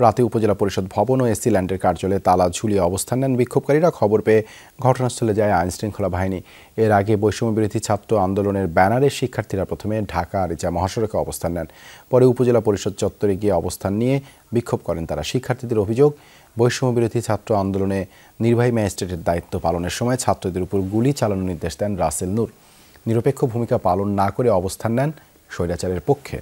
রাতে উপজেলা পরিষদ ভবন ও এসিল্যান্ডের কার্যালয়ে তালা ঝুলিয়ে অবস্থান নেন বিক্ষোভকারীরা। খবর পেয়ে ঘটনাস্থলে যায় আইনশৃঙ্খলা বাহিনী। এর আগে বৈষম্য বিরোধী ছাত্র আন্দোলনের ব্যানারে শিক্ষার্থীরা প্রথমে ঢাকা আরিচা মহাসড়কে অবস্থান নেন, পরে উপজেলা পরিষদ চত্বরে গিয়ে অবস্থান নিয়ে বিক্ষোভ করেন তারা। শিক্ষার্থীদের অভিযোগ, বৈষম্য বিরোধী ছাত্র আন্দোলনে নির্বাহী ম্যাজিস্ট্রেটের দায়িত্ব পালনের সময় ছাত্রদের উপর গুলি চালানোর নির্দেশ দেন রাসেল নূর। নিরপেক্ষ ভূমিকা পালন না করে অবস্থান নেন স্বৈরাচারের পক্ষে।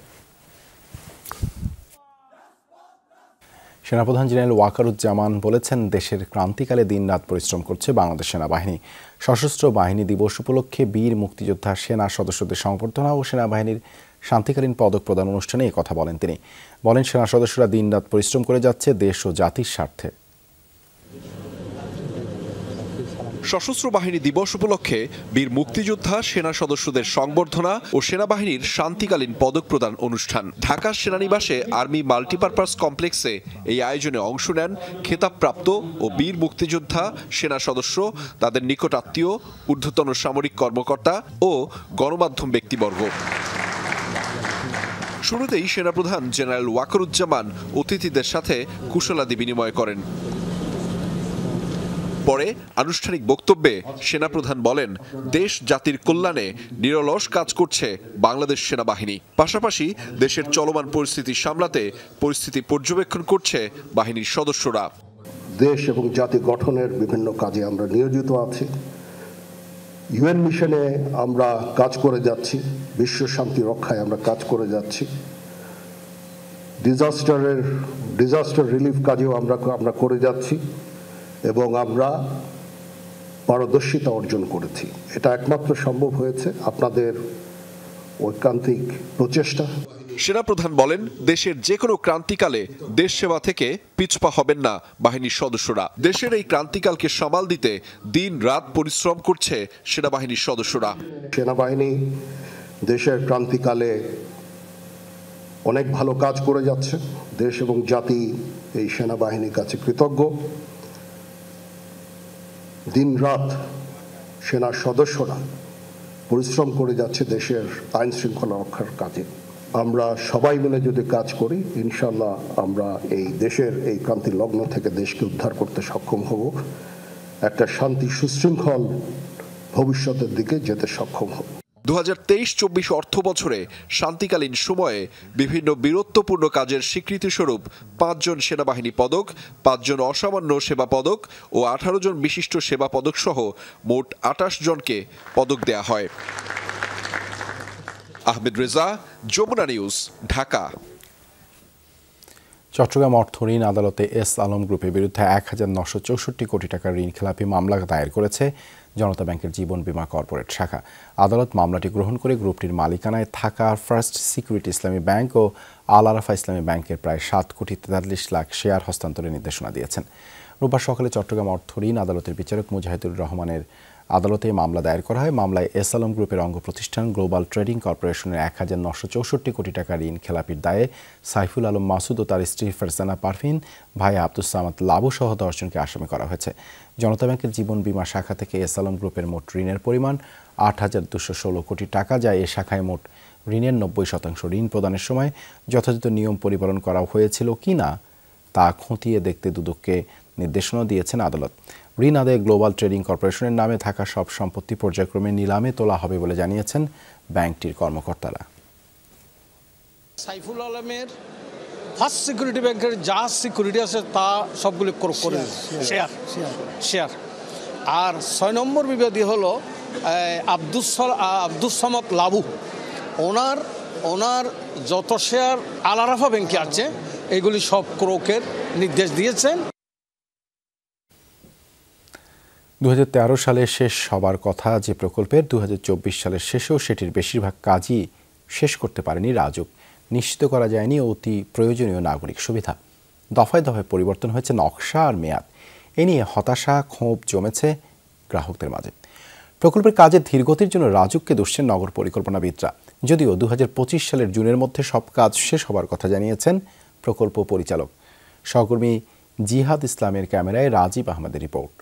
সেনাপ্রধান জেনারেল ওয়াকারুজ্জামান বলেছেন, দেশের ক্রান্তিকালে দিনরাত পরিশ্রম করছে বাংলাদেশ সেনাবাহিনী। সশস্ত্র বাহিনী দিবস উপলক্ষে বীর মুক্তিযোদ্ধা সেনা সদস্যদের সংবর্ধনা ও সেনাবাহিনীর শান্তিকালীন পদক প্রদান অনুষ্ঠানে এই কথা বলেন তিনি। বলেন, সেনা সদস্যরা দিনরাত পরিশ্রম করে যাচ্ছে দেশ ও জাতির স্বার্থে। সশস্ত্র বাহিনী দিবস উপলক্ষে বীর মুক্তিযোদ্ধা সেনা সদস্যদের সংবর্ধনা ও সেনাবাহিনীর শান্তিকালীন পদক প্রদান অনুষ্ঠান ঢাকার সেনানিবাসে আর্মি মাল্টিপারপাস কমপ্লেক্সে এই আয়োজনে অংশ নেন খেতাবপ্রাপ্ত ও বীর মুক্তিযোদ্ধা সেনা সদস্য, তাদের নিকট আত্মীয়, ঊর্ধ্বতন সামরিক কর্মকর্তা ও গণমাধ্যম ব্যক্তিবর্গ। শুরুতেই সেনাপ্রধান জেনারেল ওয়াকারুজ্জামান অতিথিদের সাথে কুশলাদি বিনিময় করেন। পরে আনুষ্ঠানিক বক্তব্যে সেনাপ্রধান বলেন, দেশ জাতির কল্যাণে নিরলস কাজ করছে বাংলাদেশ সেনাবাহিনী। পাশাপাশি দেশের চলমান পরিস্থিতি সামলাতে পরিস্থিতি পর্যবেক্ষণ করছে বাহিনীর সদস্যরা। দেশ এবং জাতি গঠনের বিভিন্ন কাজে আমরা নিয়োজিত আছি। ইউএন মিশনে আমরা কাজ করে যাচ্ছি, বিশ্ব শান্তি রক্ষায় আমরা কাজ করে যাচ্ছি, ডিজাস্টার রিলিফ কাজেও আমরা করে যাচ্ছি এবং আমরা পারদর্শিতা অর্জন করেছি। এটা একমাত্র সম্ভব হয়েছে আপনাদের ঐকান্তিক প্রচেষ্টা। সেনাপ্রধান বলেন, দেশের যে কোনো ক্রান্তিকালে দেশ সেবা থেকে পিছপা হবেন না বাহিনীর সদস্যরা। দেশের এই ক্রান্তিকালকে সামাল দিতে দিন রাত পরিশ্রম করছে সেনাবাহিনীর সদস্যরা। সেনাবাহিনী দেশের ক্রান্তিকালে অনেক ভালো কাজ করে যাচ্ছে। দেশ এবং জাতি এই সেনাবাহিনীর কাছে কৃতজ্ঞ। দিন রাত সেনা সদস্যরা পরিশ্রম করে যাচ্ছে দেশের আইন শৃঙ্খলা রক্ষার কাজে। আমরা সবাই মিলে যদি কাজ করি, ইনশাল্লাহ আমরা এই দেশের এই ক্রান্তি লগ্ন থেকে দেশকে উদ্ধার করতে সক্ষম হব, একটা শান্তি সুশৃঙ্খল ভবিষ্যতের দিকে যেতে সক্ষম হব। 2023-24 অর্থ বছরে শান্তিকালীন সময়ে বিভিন্ন বীরত্বপূর্ণ কাজের স্বীকৃতিস্বরূপ 5 জন সেনাবাহিনী পদক, 5 জন অসামান্য সেবা পদক ও 18 জন বিশিষ্ট সেবা পদক সহ মোট 28 জনকে পদক দেয়া হয়। আহমেদ রেজা, যমুনা নিউজ, ঢাকা। চট্টগ্রাম অর্থ ঋণ আদালতে এস আলম গ্রুপের বিরুদ্ধে 1964 কোটি টাকার ঋণ খেলাপি মামলা দায়ের করেছে জনতা ব্যাংকের জীবন বীমা কর্পোরেট শাখা। আদালত মামলাটি গ্রহণ করে গ্রুপটির মালিকানায় থাকা ফার্স্ট সিকিউরিটি ইসলামী ব্যাংক ও আল আরাফা ইসলামী ব্যাংকের প্রায় 7,43,00,000 শেয়ার হস্তান্তরের নির্দেশনা দিয়েছেন। রোববার সকালে চট্টগ্রাম অর্থ ঋণ আদালতের বিচারক মুজাহিদুর রহমানের আদালতে মামলা দায়ের করা হয়। মামলায় এস আলম গ্রুপের অঙ্গ প্রতিষ্ঠান গ্লোবাল ট্রেডিং কর্পোরেশনের 1,964 কোটি টাকা ঋণ খেলাপির দায়ে সাইফুল আলম মাসুদ ও তার স্ত্রী ফারজানা পারভিন, ভাই আব্দুস সামাদ লাবু সহ 10 জনকে আসামি করা হয়েছে। জনতা ব্যাংকের জীবন বীমা শাখা থেকে এস আলম গ্রুপের মোট ঋণের পরিমাণ 8,216 কোটি টাকা, যা এ শাখায় মোট ঋণের 90% ঋণ প্রদানের সময় যথাযথ নিয়ম পরিপালন করা হয়েছিল কিনা তা খতিয়ে দেখতে দুদককে নির্দেশনা দিয়েছেন আদালত। ঋণ আদায়ে গ্লোবাল ট্রেডিং কর্পোরেশনের নামে থাকা সব সম্পত্তি পর্যায়ক্রমে নিলামে তোলা হবে বলে জানিয়েছেন ব্যাংকটির কর্মকর্তারা। সাইফুল আলমের ফার্স্ট সিকিউরিটি ব্যাংকের যা সিকিউরিটি আছে তা সবগুলো করে শেয়ার। আর 6 নম্বর বিবাদী হলো আব্দুস সামাদ লাবু, ওনার যত শেয়ার আল আরাফা ব্যাংকে আছে এগুলি সব ক্রোকের নির্দেশ দিয়েছেন। 2013 সালে শেষ হবার কথা যে প্রকল্পের 2024 সালের শেষেও সেটির বেশিরভাগ কাজই শেষ করতে পারেনি রাজুক। নিশ্চিত করা যায়নি অতি প্রয়োজনীয় নাগরিক সুবিধা। দফায় দফায় পরিবর্তন হয়েছে নকশা আর মেয়াদ। এ নিয়ে হতাশা ক্ষোভ জমেছে গ্রাহকদের মাঝে। প্রকল্পের কাজের ধীরগতির জন্য রাজুককে দোষছেন নগর পরিকল্পনাবিদরা। যদিও 2025 সালের জুনের মধ্যে সব কাজ শেষ হবার কথা জানিয়েছেন প্রকল্প পরিচালক। সহকর্মী জিহাদ ইসলামের ক্যামেরায় রাজীব আহমেদের রিপোর্ট।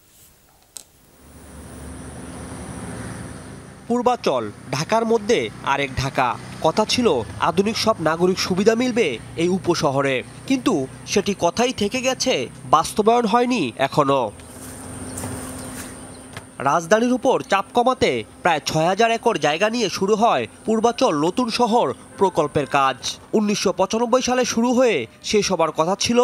পূর্বাচল ঢাকার মধ্যে আরেক ঢাকা। কথা ছিল আধুনিক সব নাগরিক সুবিধা মিলবে এই উপশহরে, কিন্তু সেটি কথাই থেকে গেছে, বাস্তবায়ন হয়নি এখনো। রাজধানীর উপর চাপ কমাতে প্রায় 6,000 একর জায়গা নিয়ে শুরু হয় পূর্বাচল নতুন শহর প্রকল্পের কাজ। 1995 সালে শুরু হয়ে শেষ হবার কথা ছিল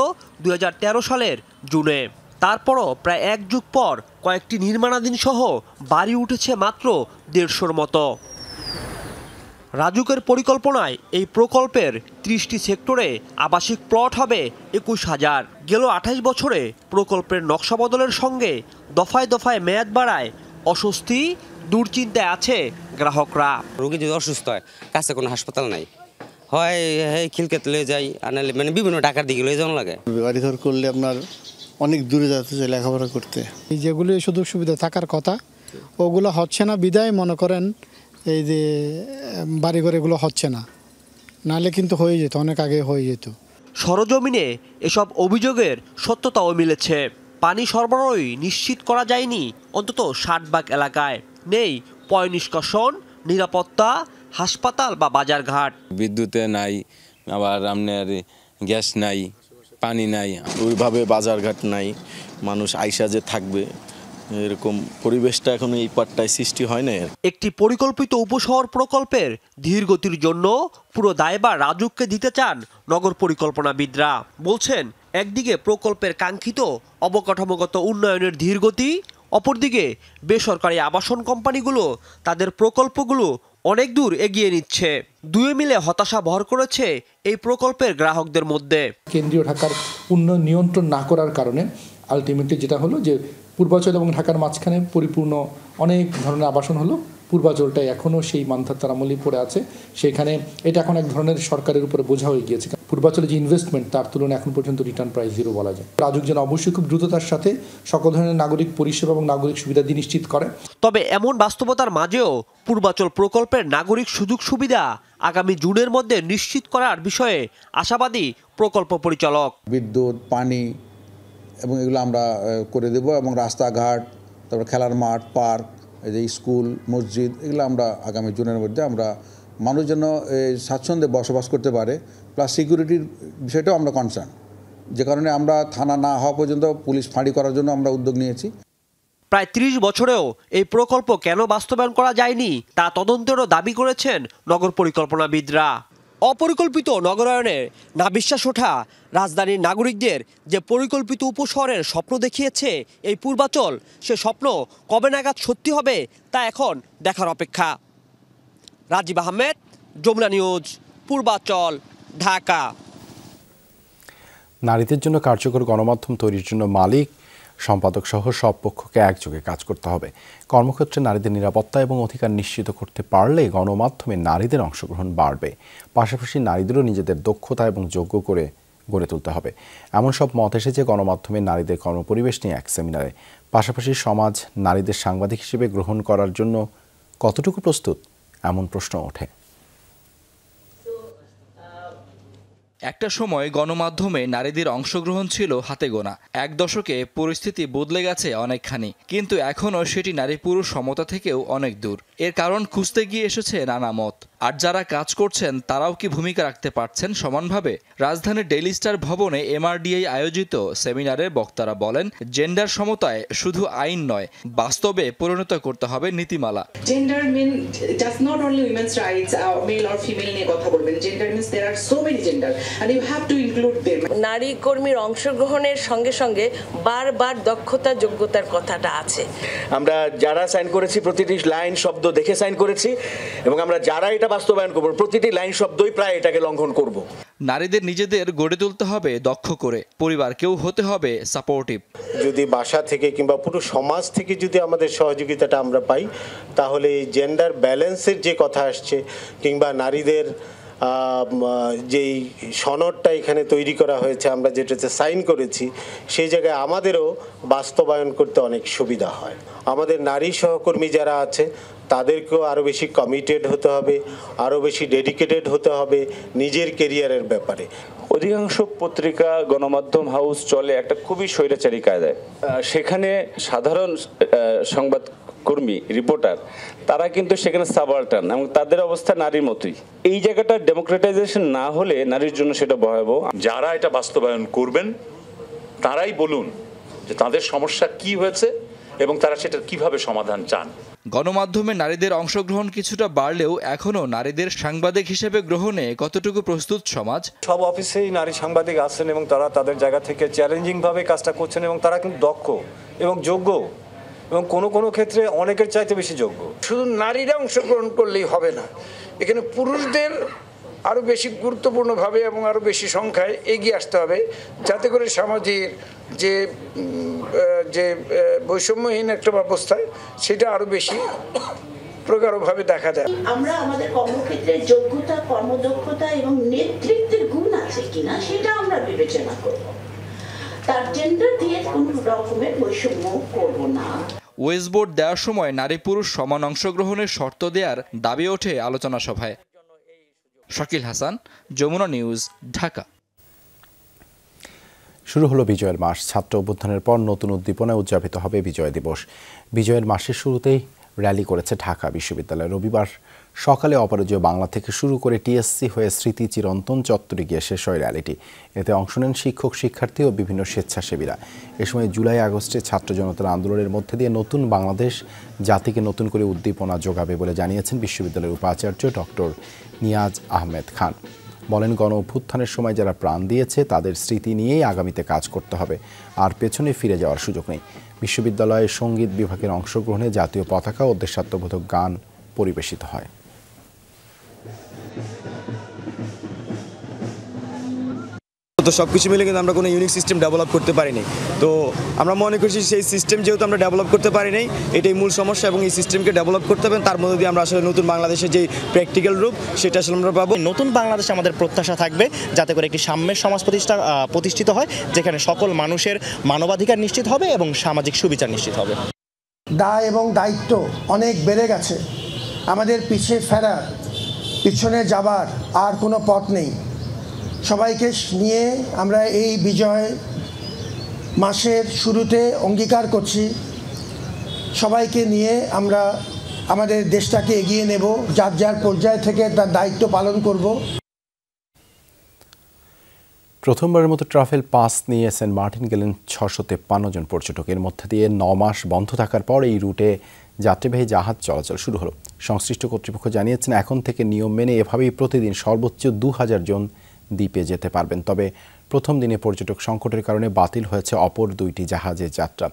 2013 সালের জুনে। তারপরও প্রায় 1 যুগ পর কয়েকটি নির্মাণাধীন সহ বাড়ি উঠেছে মাত্র 150-র মতো। রাজুকের পরিকল্পনায় এই প্রকল্পের 30টি সেক্টরে আবাসিক প্লট হবে 21,000। গেল 28 বছরে প্রকল্পের নকশা বদলের সঙ্গে দফায় দফায় মেয়াদ বাড়ায় অস্বস্তি, দুশ্চিন্তায় আছে গ্রাহকরা। রোগী যদি অসুস্থ হয়, কাছে কোনো হাসপাতাল নাই, হয় খিলকেত লয়ে যাই, আনালে মানে বিভিন্ন ঢাকার দিকে লয়ে যাওয়া লাগে। বাড়ি ঘর করলে আপনার অনেক দূরে যেতে চাই লেখাপড়া করতে। যেগুলি সুযোগ সুবিধা থাকার কথা ওগুলো হচ্ছে না বিদায় মনে করেন এই যে বাড়িঘর এগুলো হচ্ছে না, নাহলে কিন্তু হয়ে যেত, অনেক আগে হয়ে যেত। সরজমিনে এসব অভিযোগের সত্যতাও মিলেছে। পানি সরবরাহই নিশ্চিত করা যায়নি অন্তত 60 ভাগ এলাকায়। নেই পয় নিষ্কাশন, নিরাপত্তা, হাসপাতাল বা বাজারঘাট। বিদ্যুতে নাই, আবার আপনার গ্যাস নাই, পানি নাই, ওইভাবে বাজারঘাট নাই, মানুষ আইসা যে থাকবে এরকম পরিবেশটা এখন এই পাটটায় সৃষ্টি হয় না। একটি পরিকল্পিত উপশহর প্রকল্পের ধীরগতির জন্য পুরো দায়ভার রাজুককে দিতে চান নগর পরিকল্পনাবিদরা। বলছেন, একদিকে প্রকল্পের কাঙ্ক্ষিত অবকাঠামোগত উন্নয়নের ধীরগতি, অপরদিকে বেসরকারি আবাসন কোম্পানিগুলো তাদের প্রকল্পগুলো অনেক দূর এগিয়ে নিচ্ছে। দুয়ে মিলে হতাশা ভর করেছে এই প্রকল্পের গ্রাহকদের মধ্যে। কেন্দ্রীয় ঢাকার উন্নয়ন নিয়ন্ত্রণ না করার কারণে আলটিমেটলি যেটা হলো যে পূর্বাচল এবং ঢাকার মাঝখানে পরিপূর্ণ অনেক ধরনের আবাসন হলো, পূর্বাচলটাই এখনও সেই মানধাতার আমলেই পড়ে আছে। সেখানে এটা এখন এক ধরনের সরকারের উপরে বোঝা হয়ে গিয়েছে। পূর্বাচলে যে ইনভেস্টমেন্ট তার তুলনায় এখন পর্যন্ত রিটার্ন প্রাইস 0 বলা যায়। রাজুক যেন অবশ্যই খুব দ্রুততার সাথে সকল ধরনের নাগরিক পরিষেবা এবং নাগরিক সুবিধা নিশ্চিত করে। তবে এমন বাস্তবতার মাঝেও পূর্বাচল প্রকল্পের নাগরিক সুযোগ সুবিধা আগামী জুনের মধ্যে নিশ্চিত করার বিষয়ে আশাবাদী প্রকল্প পরিচালক। বিদ্যুৎ, পানি এবং এগুলো আমরা করে দেব, এবং রাস্তাঘাট, তারপর খেলার মাঠ, পার্ক, এই যে স্কুল, মসজিদ, এগুলো আমরা আগামী জুনের মধ্যে আমরা মানুষ যেন স্বাচ্ছন্দ্যে বসবাস করতে পারে। প্লাস সিকিউরিটির বিষয়টাও আমরা কনসার্ন, যে কারণে আমরা থানা না হওয়া পর্যন্ত পুলিশ ফাঁড়ি করার জন্য আমরা উদ্যোগ নিয়েছি। প্রায় 30 বছরেও এই প্রকল্প কেন বাস্তবায়ন করা যায়নি তা তদন্তেরও দাবি করেছেন নগর পরিকল্পনাবিদরা। অপরিকল্পিত নগরায়নের নাবিশ্বাস ওঠা রাজধানীর নাগরিকদের যে পরিকল্পিত উপশহরের স্বপ্ন দেখিয়েছে এই পূর্বাচল, সে স্বপ্ন কবে নাগাদ সত্যি হবে তা এখন দেখার অপেক্ষা। রাজীব আহমেদ, যমুনা নিউজ, পূর্বাচল, ঢাকা। নারীদের জন্য কার্যকর গণমাধ্যম তৈরির জন্য মালিক সম্পাদক সহ সব পক্ষকে একযোগে কাজ করতে হবে। কর্মক্ষেত্রে নারীদের নিরাপত্তা এবং অধিকার নিশ্চিত করতে পারলে গণমাধ্যমে নারীদের অংশগ্রহণ বাড়বে। পাশাপাশি নারীদেরও নিজেদের দক্ষতা এবং যোগ্য করে গড়ে তুলতে হবে। এমন সব মত এসেছে গণমাধ্যমে নারীদের কর্মপরিবেশ নিয়ে এক সেমিনারে। পাশাপাশি সমাজ নারীদের সাংবাদিক হিসেবে গ্রহণ করার জন্য কতটুকু প্রস্তুত, এমন প্রশ্ন ওঠে। একটা সময় গণমাধ্যমে নারীদের অংশগ্রহণ ছিল হাতে গোনা। এক দশকে পরিস্থিতি বদলে গেছে অনেকখানি, কিন্তু এখনও সেটি নারী পুরুষ সমতা থেকেও অনেক দূর। এর কারণ খুঁজতে গিয়ে এসেছে নানা মত। আর যারা কাজ করছেন তারাও কি ভূমিকা রাখতে পারছেন সমানভাবে? রাজধানীর ডেইলি স্টার ভবনে MRDA আয়োজিত সেমিনারে বক্তারা বলেন, জেন্ডার সমতায় শুধু আইন নয়, বাস্তবে পরিণত করতে হবে নীতিমালা। Gender mean just not only women's rights, male or female নিয়ে কথা বলবেন। Gender means there are so many gender and you have to include them. নারী কর্মীর অংশগ্রহণের সঙ্গে সঙ্গে বারবার দক্ষতা যোগ্যতার কথাটা আছে। আমরা যারা সাইন করেছি প্রতিটি লাইন শব্দ দেখে সাইন করেছি, এবং আমরা যারা এটা বাস্তবায়ন করব প্রতিটি লাইন শব্দই প্রায় এটাকে লঙ্ঘন করব। নারীদের নিজেদের গড়ে তুলতে হবে দক্ষ করে, পরিবারকেও হতে হবে সাপোর্টিভ। যদি বাসা থেকে কিংবা পুরো সমাজ থেকে যদি আমাদের সহযোগিতাটা আমরা পাই, তাহলে এই জেন্ডার ব্যালেন্সের যে কথা আসছে কিংবা নারীদের যেই সনদটা এখানে তৈরি করা হয়েছে, আমরা যেটাতে সাইন করেছি, সেই জায়গায় আমাদেরও বাস্তবায়ন করতে অনেক সুবিধা হয়। আমাদের নারী সহকর্মী যারা আছে তাদেরকেও আরও বেশি কমিটেড হতে হবে, আরও বেশি ডেডিকেটেড হতে হবে নিজের কেরিয়ারের ব্যাপারে। অধিকাংশ পত্রিকা গণমাধ্যম হাউস চলে একটা খুবই স্বৈরাচারী কায়দায়। সেখানে সাধারণ সংবাদ কর্মী রিপোর্টার তারা কিন্তু সেখানে সাবালটার্ন এবং তাদের অবস্থা নারীর মতোই। এই জায়গাটা ডেমোক্রেটাইজেশন না হলে নারীর জন্য সেটা ভয়াবহ। যারা এটা বাস্তবায়ন করবেন তারাই বলুন যে তাদের সমস্যা কি হয়েছে এবং তারা সেটা কিভাবে সমাধান চান। গণমাধ্যমে নারীদের অংশগ্রহণ কিছুটা বাড়লেও এখনও নারীদের সাংবাদিক হিসেবে গ্রহণে কতটুকু প্রস্তুত সমাজ? সব অফিসেই নারী সাংবাদিক আছেন এবং তারা তাদের জায়গা থেকে চ্যালেঞ্জিংভাবে কাজটা করছেন এবং তারা কিন্তু দক্ষ এবং যোগ্য, এবং কোনো কোনো ক্ষেত্রে অনেকের চাইতে বেশি যোগ্য। শুধু নারীরা অংশগ্রহণ করলেই হবে না, এখানে পুরুষদের আরও বেশি গুরুত্বপূর্ণভাবে এবং আরও বেশি সংখ্যায় এগিয়ে আসতে হবে, যাতে করে সমাজের যে যে বৈষম্যহীন একটা ব্যবস্থায় সেটা আরও বেশি প্রগাঢ়ভাবে দেখা যায়। আমরা আমাদের কর্মক্ষেত্রে যোগ্যতা, কর্মদক্ষতা এবং নেতৃত্বের গুণ আছে কিনা সেটা আমরা বিবেচনা করব। তার জেন্ডার দিয়ে কোনো রকমের বৈষম্য করব না। ওয়েস বোর্ড দেওয়ার সময় নারী পুরুষ সমান অংশগ্রহণের শর্ত দেওয়ার দাবি ওঠে আলোচনা সভায়। শাকিল হাসান, যমুনা নিউজ, ঢাকা। শুরু হলো বিজয়ের মাস। ছাত্র অভ্যুত্থানের পর নতুন উদ্দীপনায় উদযাপিত হবে বিজয় দিবস। বিজয়ের মাসের শুরুতেই র্যালি করেছে ঢাকা বিশ্ববিদ্যালয়। রবিবার সকালে অপরাজেয় বাংলা থেকে শুরু করে টিএসসি হয়ে স্মৃতি চিরন্তন চত্বরে গিয়ে শেষ হয় র্যালিটি। এতে অংশ নেন শিক্ষক, শিক্ষার্থী ও বিভিন্ন স্বেচ্ছাসেবীরা। এ সময় জুলাই আগস্টে ছাত্র জনতার আন্দোলনের মধ্যে দিয়ে নতুন বাংলাদেশ জাতিকে নতুন করে উদ্দীপনা যোগাবে বলে জানিয়েছেন বিশ্ববিদ্যালয়ের উপাচার্য ডক্টর নিয়াজ আহমেদ খান। বলেন, গণ অভ্যুত্থানের সময় যারা প্রাণ দিয়েছে তাদের স্মৃতি নিয়েই আগামীতে কাজ করতে হবে, আর পেছনে ফিরে যাওয়ার সুযোগ নেই। বিশ্ববিদ্যালয়ের সঙ্গীত বিভাগের অংশগ্রহণে জাতীয় পতাকা ও দেশাত্মবোধক গান পরিবেশিত হয়। তো সব কিছু মিলে কিন্তু আমরা কোনো ইউনিক সিস্টেম ডেভেলপ করতে পারিনি। তো আমরা মনে করছি সেই সিস্টেম যেহেতু আমরা ডেভেলপ করতে পারিনি, এটাই মূল সমস্যা, এবং এই সিস্টেমকে ডেভেলপ করতে হবে। তার মধ্যে দিয়ে আমরা আসলে নতুন বাংলাদেশের যে প্র্যাকটিক্যাল রূপ সেটা আসলে আমরা পাবো। নতুন বাংলাদেশ আমাদের প্রত্যাশা থাকবে যাতে করে একটি সাম্যের সমাজ প্রতিষ্ঠিত হয়, যেখানে সকল মানুষের মানবাধিকার নিশ্চিত হবে এবং সামাজিক সুবিচার নিশ্চিত হবে। দায় এবং দায়িত্ব অনেক বেড়ে গেছে। আমাদের পিছনে যাবার আর কোনো পথ নেই। সবাইকে নিয়ে আমরা এই বিজয় মাসের শুরুতে অঙ্গীকার করছি, সবাইকে নিয়ে আমরা আমাদের দেশটাকে এগিয়ে নেব, যার যার পর্যায় থেকে তার দায়িত্ব পালন করব। প্রথমবারের মতো ট্রাভেল পাস নিয়ে সেন্ট মার্টিন গেলেন 653 জন পর্যটক। এর মধ্যে দিয়ে 9 মাস বন্ধ থাকার পর এই রুটে যাত্রীবাহী জাহাজ চলাচল শুরু হলো। সংশ্লিষ্ট কর্তৃপক্ষ জানিয়েছেন, এখন থেকে নিয়ম মেনে এভাবেই প্রতিদিন সর্বোচ্চ 2000 জন দ্বীপে যেতে পারবেন। তবে প্রথম দিনে পর্যটক সংকটের কারণে বাতিল হয়েছে অপর 2টি জাহাজের যাত্রা।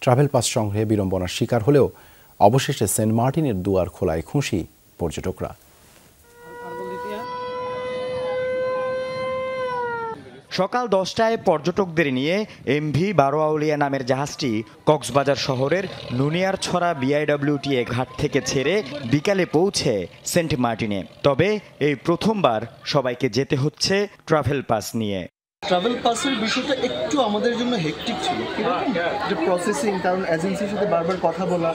ট্রাভেল পাস সংগ্রহে বিড়ম্বনার শিকার হলেও অবশেষে সেন্ট মার্টিনের দুয়ার খোলায় খুশি পর্যটকরা। সকাল 10টায় পর্যটকদের নিয়ে এমভি বারোয়াউলিয়া নামের জাহাজটি কক্সবাজার শহরের নুনিয়ারছড়া BIWTA ঘাট থেকে ছেড়ে বিকালে পৌঁছে সেন্ট মার্টিনে। তবে এই প্রথমবার সবাইকে যেতে হচ্ছে ট্রাভেল পাস নিয়ে। ট্রাভেল পাসের বিষয়টা একটু আমাদের জন্য হেক্টিক ছিল, যে প্রসেসিং, কারণ এজেন্সির সাথে বারবার কথা বলা,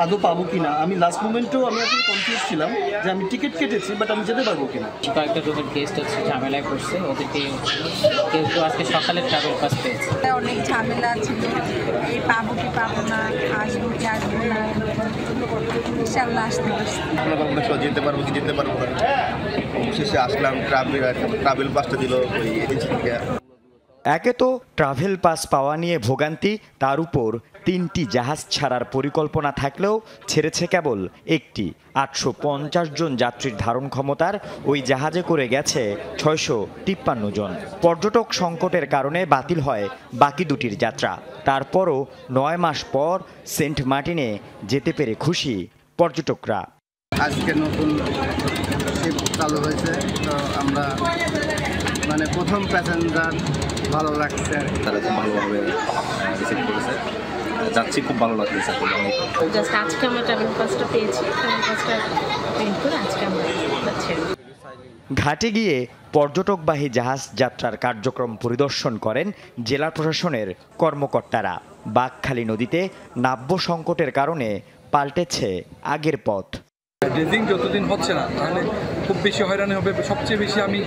আদৌ পাবো কিনা। আমি লাস্ট মোমেন্টেও আমি আসলে কনফিউজ ছিলাম যে আমি টিকিট কেটেছি বাট আমি যেতে পারবো কিনা। কয়েকটা রুমের গেস্ট হচ্ছে ঝামেলায় পড়ছে, ওদেরকে কেউ কেউ আজকে সকালে ট্রাভেল পাস পেয়েছে। অনেক ঝামেলা ছিল, এই পাবো কি পাবো না, আসবো কি আসবো না, ইনশাআল্লাহ আসতে পারছি। যেতে পারবো কি যেতে পারবো না, অবশেষে আসলাম। ট্রাভেল পাসটা দিল ওই এজেন্সি থেকে। একে তো ট্রাভেল পাস পাওয়া নিয়ে ভোগান্তি, তার উপর 3টি জাহাজ ছাড়ার পরিকল্পনা থাকলেও ছেড়েছে কেবল একটি। 850 জন যাত্রীর ধারণ ক্ষমতার ওই জাহাজে করে গেছে 653 জন। পর্যটক সংকটের কারণে বাতিল হয় বাকি দুটির যাত্রা। তারপরও 9 মাস পর সেন্ট মার্টিনে যেতে পেরে খুশি পর্যটকরা। আজকে নতুন শিপ চালু হয়েছে, তো আমরা মানে প্রথম প্যাসেঞ্জার, ভালো লাগছে। তারা খুব ভালোভাবে রিসিভ করেছে, যাচ্ছি, খুব ভালো লাগছে। জাস্ট আজকে আমরা ট্রাভেল পাসটা পেয়েছি, ট্রাভেল পাসটা প্রিন্ট করে আজকে আমরা যাচ্ছি। ঘাটে গিয়ে পর্যটকবাহী জাহাজ যাত্রার কার্যক্রম পরিদর্শন করেন জেলা প্রশাসনের কর্মকর্তারা। বাঁকখালী নদীতে নাব্য সংকটের কারণে পাল্টেছে আগের পথ। ড্রেজিং যতদিন হচ্ছে না, তাহলে খুব বেশি হয়রানি হবে। সবচেয়ে বেশি আমি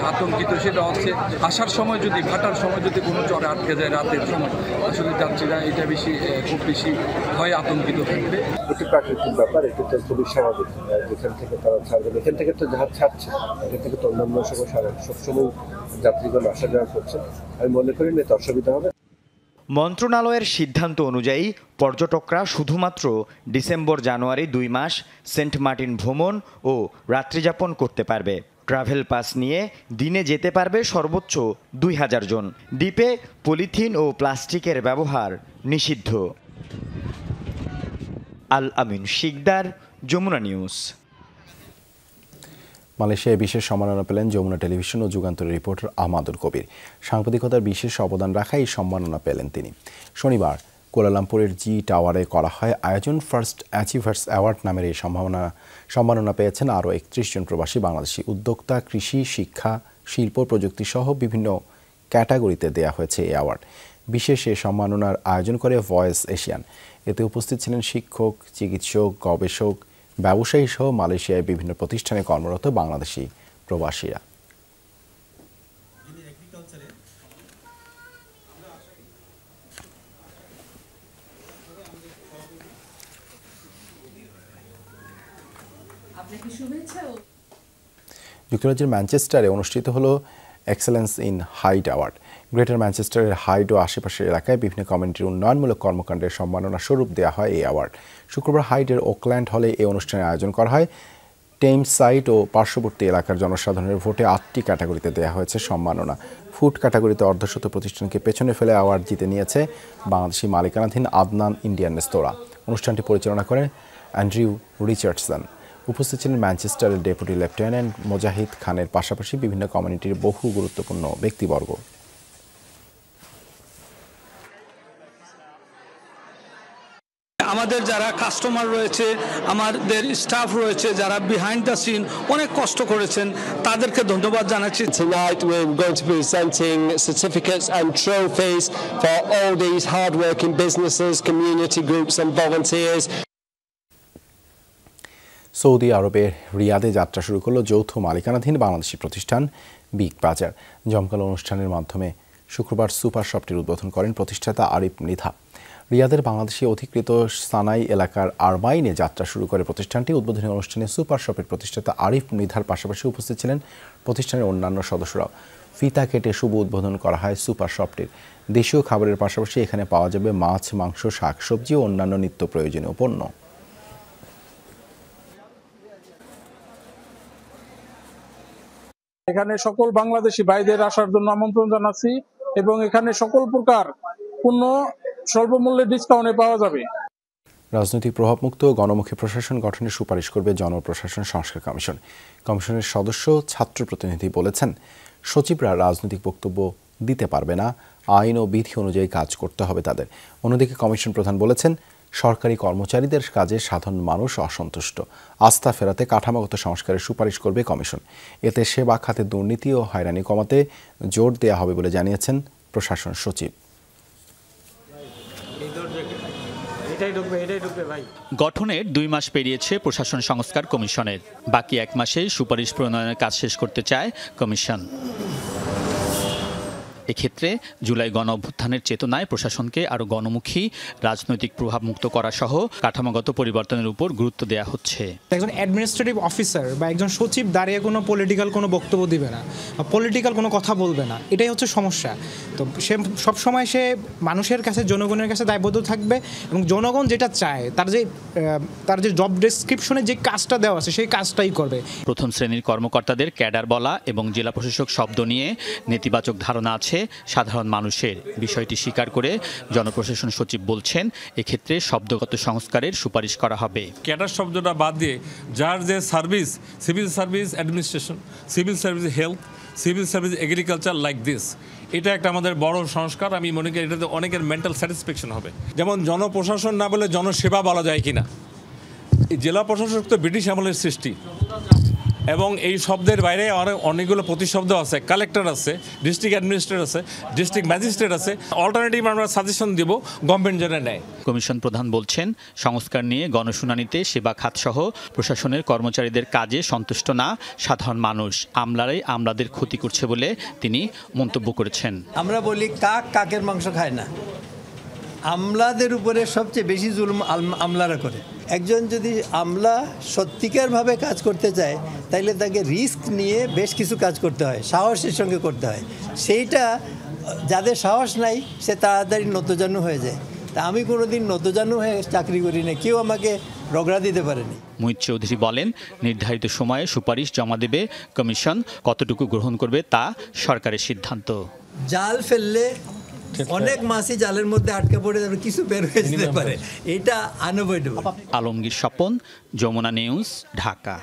আতঙ্কিত সেটা হচ্ছে আসার সময় যদি, ভাটার সময় যদি কোনো চরে আটকে যায় রাতের সময়, আসলে যাত্রীরা এটা বেশি খুব বেশি ভয় আতঙ্কিত থাকবে। এটি প্রাকৃতিক ব্যাপার, এটা তো খুবই স্বাভাবিক। যেখান থেকে তারা ছাড়বেন, এখান থেকে তো জাহাজ ছাড়ছে, এখান থেকে তো অন্যান্য সময় সবসময় যাত্রীগণ আসা যাওয়া করছে। আমি মনে করি না এতে অসুবিধা হবে। মন্ত্রণালয়ের সিদ্ধান্ত অনুযায়ী পর্যটকরা শুধুমাত্র ডিসেম্বর-জানুয়ারি 2 মাস সেন্ট মার্টিন ভ্রমণ ও রাত্রিযাপন করতে পারবে। ট্রাভেল পাস নিয়ে দিনে যেতে পারবে সর্বোচ্চ 2000 জন। দ্বীপে পলিথিন ও প্লাস্টিকের ব্যবহার নিষিদ্ধ। আল আমিন শিকদার, যমুনা নিউজ। মালয়েশিয়ায় বিশেষ সম্মাননা পেলেন যমুনা টেলিভিশন ও যুগান্তরের রিপোর্টার আহমাদুল কবির। সাংবাদিকতার বিশেষ অবদান রাখা এই সম্মাননা পেলেন তিনি। শনিবার কুয়ালালামপুরের জি টাওয়ারে করা হয় আয়োজন। ফার্স্ট অ্যাচিভার্স অ্যাওয়ার্ড নামের এই সম্মাননা পেয়েছেন আরও 31 জন প্রবাসী বাংলাদেশি উদ্যোক্তা। কৃষি, শিক্ষা, শিল্প, প্রযুক্তি সহ বিভিন্ন ক্যাটাগরিতে দেয়া হয়েছে এই অ্যাওয়ার্ড। বিশেষ এই সম্মাননার আয়োজন করে ভয়েস এশিয়ান। এতে উপস্থিত ছিলেন শিক্ষক, চিকিৎসক, গবেষক, ব্যবসায়ী সহ মালয়েশিয়ায় বিভিন্ন প্রতিষ্ঠানে কর্মরত বাংলাদেশি প্রবাসীরা। যুক্তরাজ্যের ম্যানচেস্টারে অনুষ্ঠিত হলো excellence in height award. Greater ম্যানচেস্টারের হাইট ও আশেপাশের এলাকায় বিভিন্ন কমিউনিটির উন্নয়নমূলক কর্মকাণ্ডের সম্মাননা স্বরূপ দেওয়া হয় এই অ্যাওয়ার্ড। শুক্রবার হাইটের ওকল্যান্ড হলে এই অনুষ্ঠানের আয়োজন করা হয়। টেমস সাইট ও পার্শ্ববর্তী এলাকার জনসাধারণের ভোটে 8টি ক্যাটাগরিতে দেওয়া হয়েছে সম্মাননা। ফুড ক্যাটাগরিতে অর্ধশত প্রতিষ্ঠানকে পেছনে ফেলে অ্যাওয়ার্ড জিতে নিয়েছে বাংলাদেশি মালিকানাধীন আদনান ইন্ডিয়ান রেস্তোরাঁ। অনুষ্ঠানটি পরিচালনা করেন অ্যান্ড্রিউ রিচার্ডসন। উপস্থিত ছিলেন ম্যানচেস্টারের ডেপুটি লেফটেন্যান্ট মোজাহিদ খানের পাশাপাশি বিভিন্ন কমিউনিটির বহু গুরুত্বপূর্ণ ব্যক্তিবর্গ। আমাদের যারা কাস্টমার রয়েছে, আমাদের স্টাফ রয়েছে, যারা বিহাইন্ড দ্য সিন অনেক কষ্ট করেছেন, তাদেরকে ধন্যবাদ জানাচ্ছি। Tonight we're going to be presenting certificates and trophies for all these hard-working businesses, community groups and volunteers. Saudi আরবের রিয়াদে যাত্রা শুরু করলো যৌথ মালিকানাধীন বাংলাদেশি প্রতিষ্ঠান বিগ বাজার। জমকালো অনুষ্ঠানের মাধ্যমে শুক্রবার সুপার শপটির উদ্বোধন করেন প্রতিষ্ঠাতা আরিফ মৃধা। রিয়াদের বাংলাদেশি অধিকৃত সানাই এলাকার আরবাইনে যাত্রা শুরু করে প্রতিষ্ঠানটি। উদ্বোধনী অনুষ্ঠানে সুপার শপের প্রতিষ্ঠাতা আরিফ মৃধার পাশাপাশি উপস্থিত ছিলেন প্রতিষ্ঠানের অন্যান্য সদস্যরাও। ফিতা কেটে শুভ উদ্বোধন করা হয় সুপার শপটির। দেশীয় খাবারের পাশাপাশি এখানে পাওয়া যাবে মাছ, মাংস, শাকসবজি ও অন্যান্য নিত্য প্রয়োজনীয় পণ্য। এখানে সকল বাংলাদেশি ভাইদের আসার জন্য আমন্ত্রণ জানাচ্ছি এবং এখানে সকল প্রকার পণ্য স্বল্পমূল্যে ডিসকাউন্টে পাওয়া যাবে। রাজনৈতিক প্রভাবমুক্ত গণমুখী প্রশাসন গঠনের সুপারিশ করবে জনপ্রশাসন সংস্কার কমিশন। কমিশনের সদস্য ছাত্র প্রতিনিধি বলেছেন, সচিবরা রাজনৈতিক বক্তব্য দিতে পারবে না, আইন ও বিধি অনুযায়ী কাজ করতে হবে তাদের। অন্যদিকে কমিশন প্রধান বলেছেন, সরকারি কর্মচারীদের কাজে সাধারণ মানুষ অসন্তুষ্ট। আস্থা ফেরাতে কাঠামোগত সংস্কারের সুপারিশ করবে কমিশন। এতে সেবা খাতে দুর্নীতি ও হয়রানি কমাতে জোর দেওয়া হবে বলে জানিয়েছেন প্রশাসন সচিব। গঠনের 2 মাস পেরিয়েছে প্রশাসন সংস্কার কমিশনের। বাকি 1 মাসে সুপারিশ প্রণয়নের কাজ শেষ করতে চায় কমিশন। এক্ষেত্রে জুলাই গণ অভ্যুত্থানের চেতনায় প্রশাসনকে আরও গণমুখী, রাজনৈতিক প্রভাব মুক্ত করা সহ কাঠামোগত পরিবর্তনের উপর গুরুত্ব দেওয়া হচ্ছে। একজন অ্যাডমিনিস্ট্রেটিভ অফিসার বা একজন সচিব দাঁড়িয়ে কোনো পলিটিক্যাল কোনো বক্তব্য দিবে না বা পলিটিক্যাল কোনো কথা বলবে না, এটাই হচ্ছে সমস্যা। তো সে সবসময় সে মানুষের কাছে, জনগণের কাছে দায়বদ্ধ থাকবে এবং জনগণ যেটা চায় তার যে জব ডেসক্রিপশনে যে কাজটা দেওয়া আছে সেই কাজটাই করবে। প্রথম শ্রেণীর কর্মকর্তাদের ক্যাডার বলা এবং জেলা প্রশাসক শব্দ নিয়ে নেতিবাচক ধারণা আছে সাধারণ মানুষের। বিষয়টি স্বীকার করে জনপ্রশাসন সচিব বলছেন, এক্ষেত্রে শব্দগত সংস্কারের সুপারিশ করা হবে। ক্যাডার শব্দটা বাদ দিয়ে যার যে service, civil service administration, civil service health, civil service agriculture like this, এটা একটা আমাদের বড় সংস্কার। আমি মনে করি এটাতে অনেকের মেন্টাল স্যাটিসফ্যাকশন হবে। যেমন জনপ্রশাসন না বলে জনসেবা বলা যায় কিনা। জেলা প্রশাসক তো ব্রিটিশ আমলের সৃষ্টি এবং এই শব্দের বাইরে অনেকগুলো প্রতিশব্দ আছে। কালেক্টর আছে, ডিস্ট্রিক্ট অ্যাডমিনিস্ট্রেটর আছে, ডিস্ট্রিক্ট ম্যাজিস্ট্রেট আছে। অল্টারনেটিভ আমরা সাজেশন দিব গভর্নমেন্ট যেন নেয়। কমিশন প্রধান বলছেন, সংস্কার নিয়ে গণশুনানিতে সেবা খাতসহ প্রশাসনের কর্মচারীদের কাজে সন্তুষ্ট না সাধারণ মানুষ, আমলারাই আমলাদের ক্ষতি করছে বলে তিনি মন্তব্য করেছেন। আমরা বলি কাক কাকের মাংস খায় না, আমলাদের উপরে সবচেয়ে বেশি জুলুম আমলারা করে। একজন যদি আমলা সত্যিকারভাবে কাজ করতে চায় তাইলে তাকে রিস্ক নিয়ে বেশ কিছু কাজ করতে হয়, সাহসের সঙ্গে করতে হয়। সেইটা যাদের সাহস নাই সে তাড়াতাড়ি নতজানু হয়ে যায়। তা আমি কোনোদিন নতজানু হয়ে চাকরি করি না, কেউ আমাকে রগড়া দিতে পারেনি। মুহিত চৌধুরী বলেন, নির্ধারিত সময়ে সুপারিশ জমা দেবে কমিশন, কতটুকু গ্রহণ করবে তা সরকারের সিদ্ধান্ত। জাল ফেললে অনেক মাছই জালের মধ্যে আটকে পড়ে যাবে, কিছু বের হয়ে যেতে পারে, এটা আনঅ্যাভয়েডেবল। আলমগীর স্বপন, যমুনা নিউজ, ঢাকা।